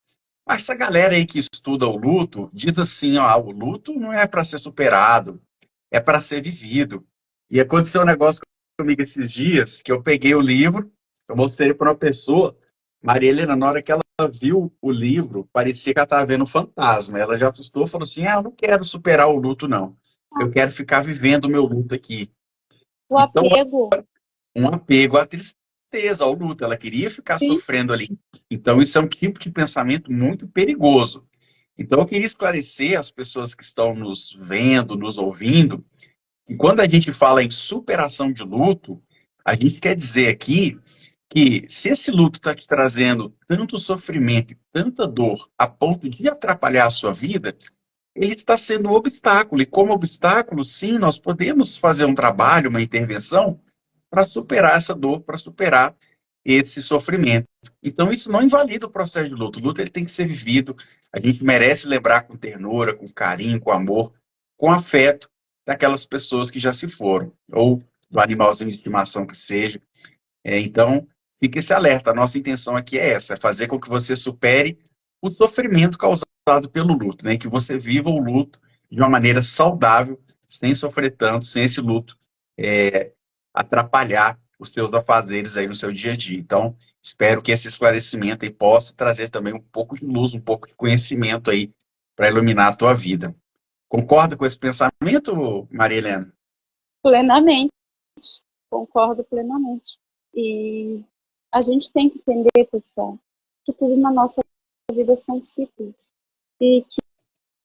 essa galera aí que estuda o luto, diz assim, ó, o luto não é para ser superado, é para ser vivido. E aconteceu um negócio comigo esses dias, que eu peguei o livro, eu mostrei para uma pessoa, Maria Helena, na hora que ela viu o livro, parecia que ela estava vendo um fantasma. Ela já assustou, falou assim, eu não quero superar o luto, não. Eu quero ficar vivendo o meu luto aqui. O Então, apego. um apego à tristeza, ao luto. Ela queria ficar Sim. sofrendo ali. Então, isso é um tipo de pensamento muito perigoso. Então, eu queria esclarecer as pessoas que estão nos vendo, nos ouvindo, e quando a gente fala em superação de luto, a gente quer dizer aqui que se esse luto está te trazendo tanto sofrimento e tanta dor a ponto de atrapalhar a sua vida, ele está sendo um obstáculo. E como obstáculo, sim, nós podemos fazer um trabalho, uma intervenção para superar essa dor, para superar esse sofrimento. Então, isso não invalida o processo de luto. O luto ele tem que ser vivido. A gente merece lembrar com ternura, com carinho, com amor, com afeto daquelas pessoas que já se foram, ou do animalzinho de estimação que seja. Então, fique esse alerta. A nossa intenção aqui é essa, é fazer com que você supere o sofrimento causado pelo luto, né? Que você viva o luto de uma maneira saudável, sem sofrer tanto, sem esse luto atrapalhar os seus afazeres aí no seu dia a dia. Então, espero que esse esclarecimento aí possa trazer também um pouco de luz, um pouco de conhecimento aí para iluminar a tua vida. Concorda com esse pensamento, Maria Helena? Plenamente, concordo plenamente. E a gente tem que entender, pessoal, que tudo na nossa vida são ciclos. E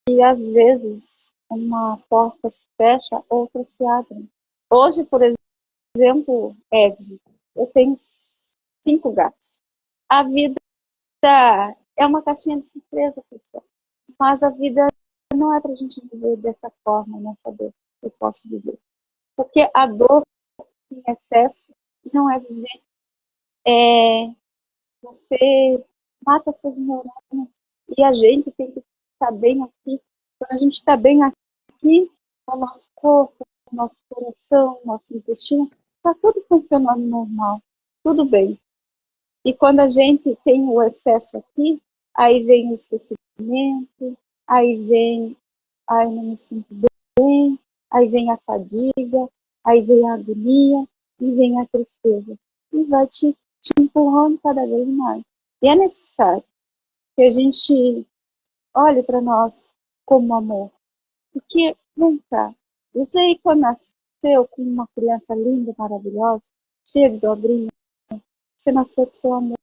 que às vezes uma porta se fecha, outra se abre. Hoje, por exemplo, Ed, eu tenho 5 gatos. A vida é uma caixinha de surpresa, pessoal. Mas a vida não é pra gente viver dessa forma, nessa dor. Eu posso viver. Porque a dor em excesso não é viver. Você mata seus neurônios. E a gente tem que estar bem aqui. Quando a gente está bem aqui, o nosso corpo, o nosso coração, o nosso intestino, está tudo funcionando normal. Tudo bem. E quando a gente tem o excesso aqui, aí vem o esquecimento, aí vem, ai, não me sinto bem, aí vem a fadiga, aí vem a agonia, e vem a tristeza. E vai te empurrando cada vez mais. E é necessário que a gente olhe para nós como amor. Porque, vem cá, você aí quando nasceu com uma criança linda, maravilhosa, cheia de dobrinha, você nasceu com seu amor.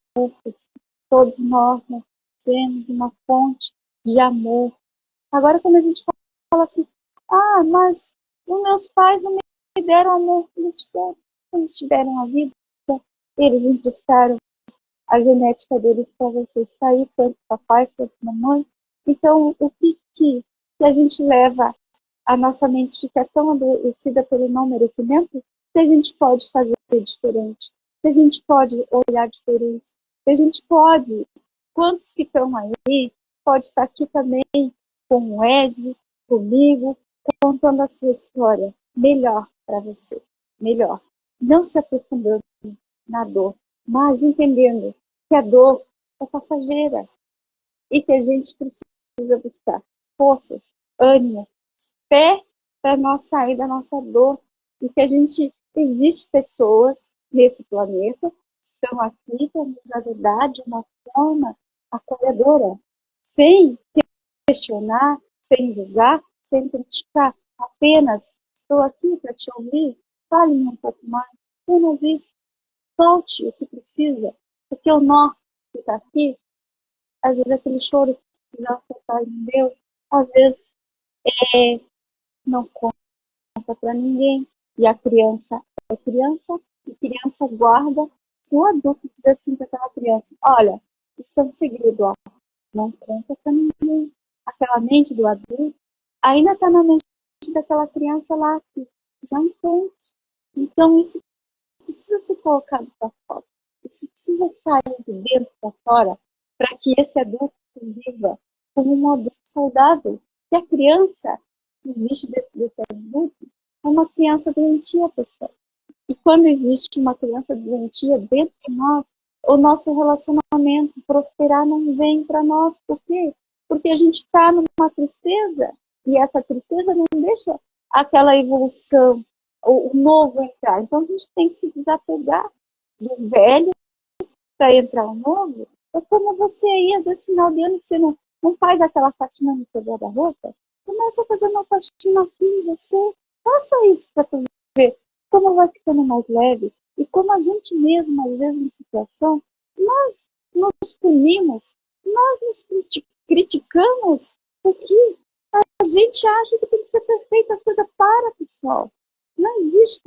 Todos nós nascemos de uma fonte de amor. Agora, quando a gente fala assim, mas os meus pais não me deram amor que eles tiveram a vida, eles emprestaram a genética deles para você sair, tanto papai quanto mamãe. Então, o que a gente leva, a nossa mente fica tão adoecida pelo não merecimento, que a gente pode fazer diferente, que a gente pode olhar diferente, que a gente pode, quantos que estão aí, pode estar aqui também com o Ed, comigo, contando a sua história melhor para você, melhor. Não se aprofundando na dor, mas entendendo que a dor é passageira e que a gente precisa buscar forças, ânimo, fé para nós sair da nossa dor e que existe pessoas nesse planeta que estão aqui para nos ajudar de uma forma acolhedora, sem questionar, sem julgar, sem criticar, apenas estou aqui para te ouvir, fale-me um pouco mais, apenas isso. Solte o que precisa, porque o nó que está aqui, às vezes aquele choro que já não deu, às vezes não conta para ninguém. E a criança é criança, e criança guarda. Se o adulto diz assim para aquela criança, olha, isso é um segredo, ó, não conta para ninguém. Aquela mente do adulto ainda está na mente daquela criança lá que não conte. Então isso precisa ser colocado para fora. Isso precisa sair de dentro para fora para que esse adulto viva como um adulto saudável. Que a criança que existe dentro desse adulto é uma criança doentia, pessoal. E quando existe uma criança doentia dentro de nós, o nosso relacionamento prosperar não vem para nós. Por quê? Porque a gente está numa tristeza e essa tristeza não deixa aquela evolução, o novo entrar. Então a gente tem que se desapegar do velho para entrar o novo. É como você aí, às vezes, final de ano, você não faz aquela faxina no seu guarda-roupa. Começa a fazer uma faxina aqui em você. Faça isso para tu ver como vai ficando mais leve. E como a gente mesmo, às vezes, em situação, nós nos punimos, nós nos criticamos, porque a gente acha que tem que ser perfeita as coisas. Para, pessoal. Não existe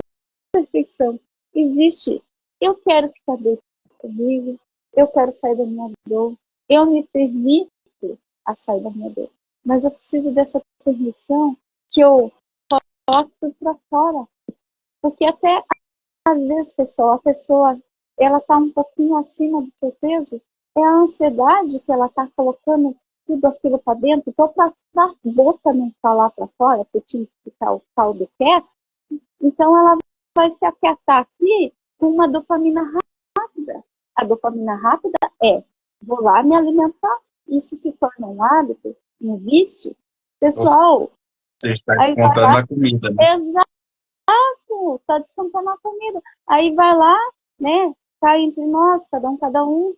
perfeição. Existe, eu quero ficar bem comigo, eu quero sair da minha dor, eu me permito a sair da minha dor. Mas eu preciso dessa permissão que eu coloco para fora. Porque até, às vezes, pessoal, a pessoa ela está um pouquinho acima do seu peso, é a ansiedade que ela está colocando tudo aquilo para dentro. Então, para a boca não falar para fora, porque tinha que ficar o caldo quieto, então ela vai se aquietar aqui com uma dopamina rápida. A dopamina rápida vou lá me alimentar. Isso se torna um hábito, um vício. Pessoal, Você está aí vai descontando lá, na comida, né? exato, está descontando a comida. Aí vai lá, né, tá entre nós, cada um,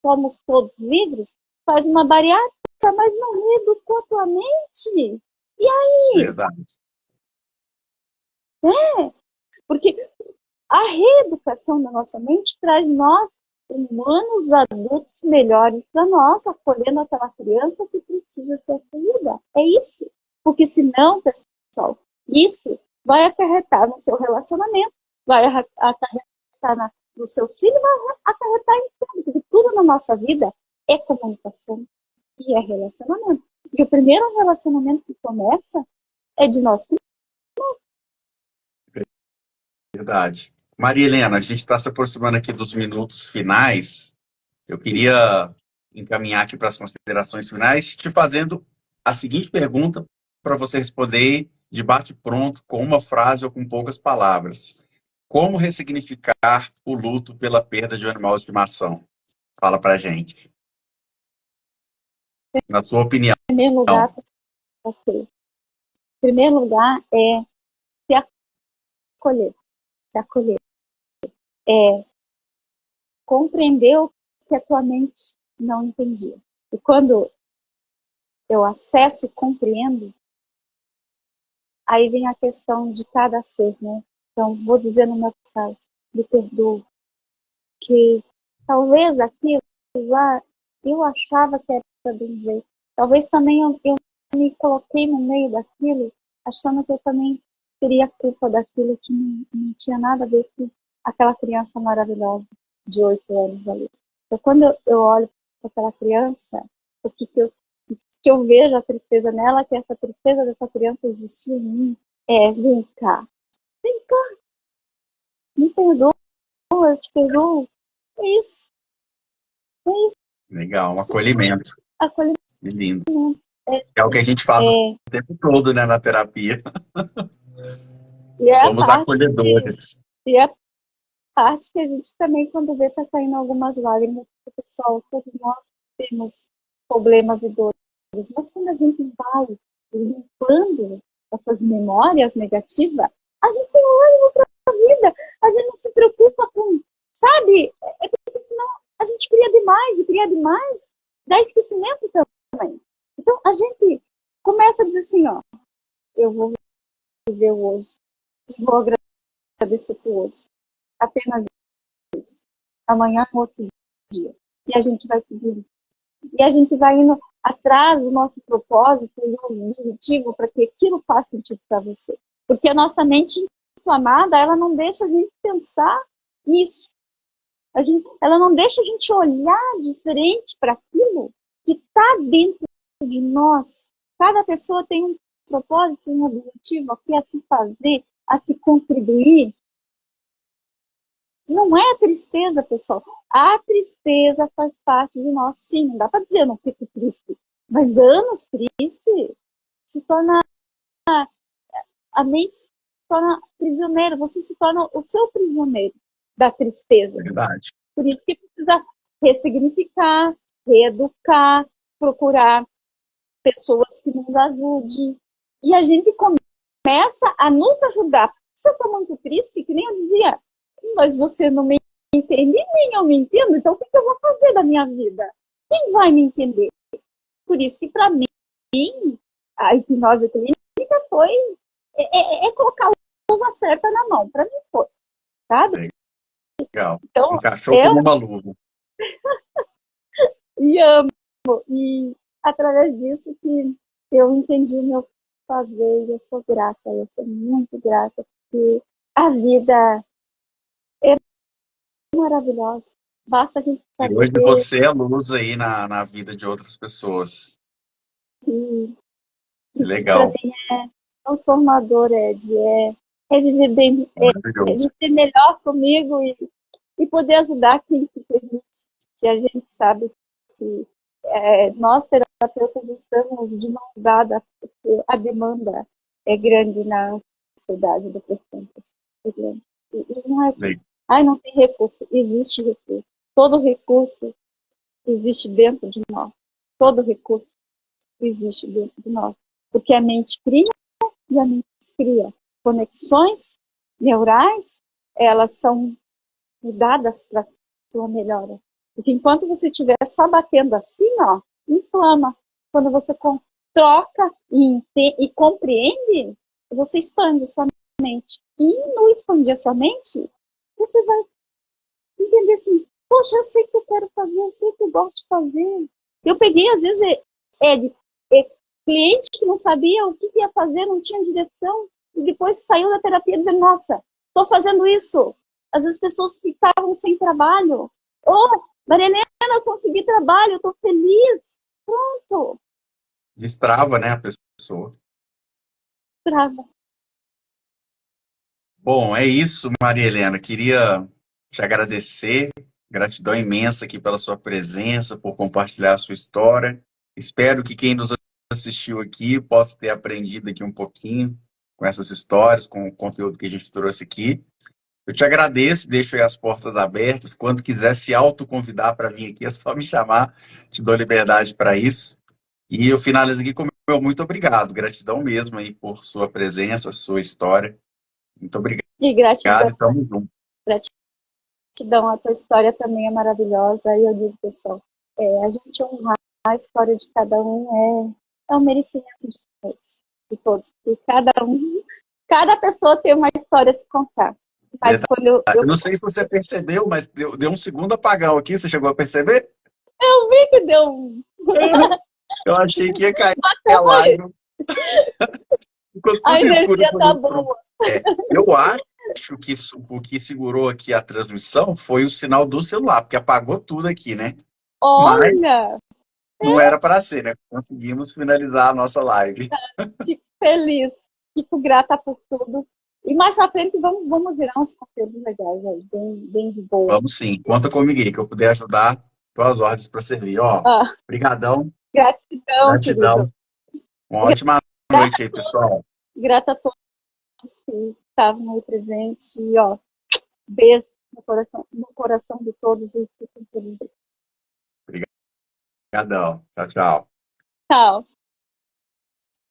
somos todos livres, faz uma bariátrica, mas não reeducou a tua mente. E aí? Verdade. Porque a reeducação da nossa mente traz nós, humanos adultos, melhores para nós, acolhendo aquela criança que precisa ser acolhida. É isso. Porque senão, pessoal, isso vai acarretar no seu relacionamento, vai acarretar no seu filho, vai acarretar em tudo. Porque tudo na nossa vida é comunicação e é relacionamento. E o primeiro relacionamento que começa é de nós. Verdade. Maria Helena, a gente está se aproximando aqui dos minutos finais. Eu queria encaminhar aqui para as considerações finais, te fazendo a seguinte pergunta para você responder de bate-pronto, com uma frase ou com poucas palavras. Como ressignificar o luto pela perda de um animal de estimação? Fala para gente. Na sua opinião. Em primeiro lugar, ok. Em primeiro lugar é se acolher. Se acolher. É compreender o que a tua mente não entendia. E quando eu acesso e compreendo, aí vem a questão de cada ser, né? Então, vou dizer no meu caso, me perdoo, que talvez aquilo lá eu achava que era bem jeito. Talvez também eu me coloquei no meio daquilo, achando que eu também teria culpa daquilo que não tinha nada a ver com aquela criança maravilhosa de 8 anos ali. Então, quando eu olho para aquela criança, o que eu vejo a tristeza nela, que essa tristeza dessa criança existiu em mim, vem cá, me perdoa, eu te perdoo. É isso, é isso. Legal, um acolhimento. Acolhimento. Que lindo. É, É o que a gente faz o é, tempo todo, né, na terapia. e é a Somos parte acolhedores. e é a parte que a gente também, quando vê, tá caindo algumas lágrimas, porque, pessoal, todos nós temos problemas e dores, mas quando a gente vai limpando essas memórias negativas, a gente tem um ânimo para a vida, a gente não se preocupa com, sabe? Porque senão a gente cria demais, e cria demais, dá esquecimento também. Então, a gente começa a dizer assim, ó, eu vou viver hoje, vou agradecer por hoje, apenas isso. Amanhã é um outro dia. E a gente vai seguindo. E a gente vai indo atrás do nosso propósito e do objetivo para que aquilo faça sentido para você. Porque a nossa mente inflamada, ela não deixa a gente pensar nisso. Ela não deixa a gente olhar diferente para aquilo que está dentro de nós. Cada pessoa tem um propósito, um objetivo aqui a se fazer, a se contribuir. Não é a tristeza, pessoal. A tristeza faz parte de nós, sim. Não dá para dizer, eu não fico triste. Mas anos triste se torna, a mente se torna prisioneiro. Você se torna o seu prisioneiro da tristeza. Verdade. Por isso que precisa ressignificar, reeducar, procurar pessoas que nos ajudem. E a gente começa a nos ajudar. Se eu estou muito triste, que nem eu dizia, mas você não me entende, nem eu me entendo, então o que eu vou fazer da minha vida? Quem vai me entender? Por isso que, para mim, a hipnose clínica foi colocar a luva certa na mão. Para mim foi, sabe? Legal. Então, Encaixou como uma luva. E amo. E através disso que eu entendi o meu fazer e eu sou grata, eu sou muito grata, porque a vida é maravilhosa. Basta a gente E saber hoje você é luz aí na vida de outras pessoas. que Que isso para legal. mim é transformador, é viver bem, Maravilhoso. viver melhor comigo e poder ajudar quem se permite. Se a gente sabe que nós terapeutas estamos de mãos dadas, porque a demanda é grande na sociedade do paciente. É grande. E não é, não tem recurso, existe recurso. Todo recurso existe dentro de nós. Todo recurso existe dentro de nós. Porque a mente cria e a mente cria. Conexões neurais, elas são dadas para a sua melhora. Porque enquanto você estiver só batendo assim, ó, inflama. Quando você troca e compreende, você expande a sua mente. E no expandir a sua mente, você vai entender assim, poxa, eu sei o que eu quero fazer, eu sei o que eu gosto de fazer. Eu peguei, às vezes, de cliente que não sabia o que ia fazer, não tinha direção, e depois saiu da terapia dizendo, nossa, estou fazendo isso. Às vezes pessoas ficavam sem trabalho. Oh, Maria Helena, eu consegui trabalho, eu estou feliz. Pronto. Destrava, né, a pessoa. Trava. Bom, é isso, Maria Helena. Queria te agradecer, gratidão imensa aqui pela sua presença, por compartilhar a sua história. Espero que quem nos assistiu aqui possa ter aprendido aqui um pouquinho com essas histórias, com o conteúdo que a gente trouxe aqui. Eu te agradeço, deixo aí as portas abertas. Quando quiser se autoconvidar para vir aqui, é só me chamar, te dou liberdade para isso. E eu finalizo aqui com o meu muito obrigado, gratidão mesmo aí por sua presença, sua história. Muito obrigado E gratidão, e tamo junto. gratidão, a tua história também é maravilhosa. E eu digo, pessoal, a gente honrar a história de cada um é um merecimento de todos, porque cada pessoa tem uma história a se contar. Mas Verdade. quando Eu não sei se você percebeu, mas deu um segundo apagão aqui, você chegou a perceber? eu vi que deu um. Eu achei que ia cair a Bateu aí. live. Ficou A tudo escuro energia por tá dentro. boa. Eu acho que o que segurou aqui a transmissão foi o sinal do celular, porque apagou tudo aqui, né? Mas Olha, não era para ser, né? Conseguimos finalizar a nossa live. fico feliz, fico grata por tudo. E mais pra frente vamos virar uns conteúdos legais aí, bem de boa. Vamos sim, conta comigo aí, que eu puder ajudar, tô às ordens para servir. Ó, Ah, brigadão, gratidão, querido. gratidão. Uma ótima noite aí, pessoal. Grata a todos que estavam aí presentes. E, ó, beijo no coração de todos e fiquem todos bem. Obrigadão. Tchau, tchau. Tchau.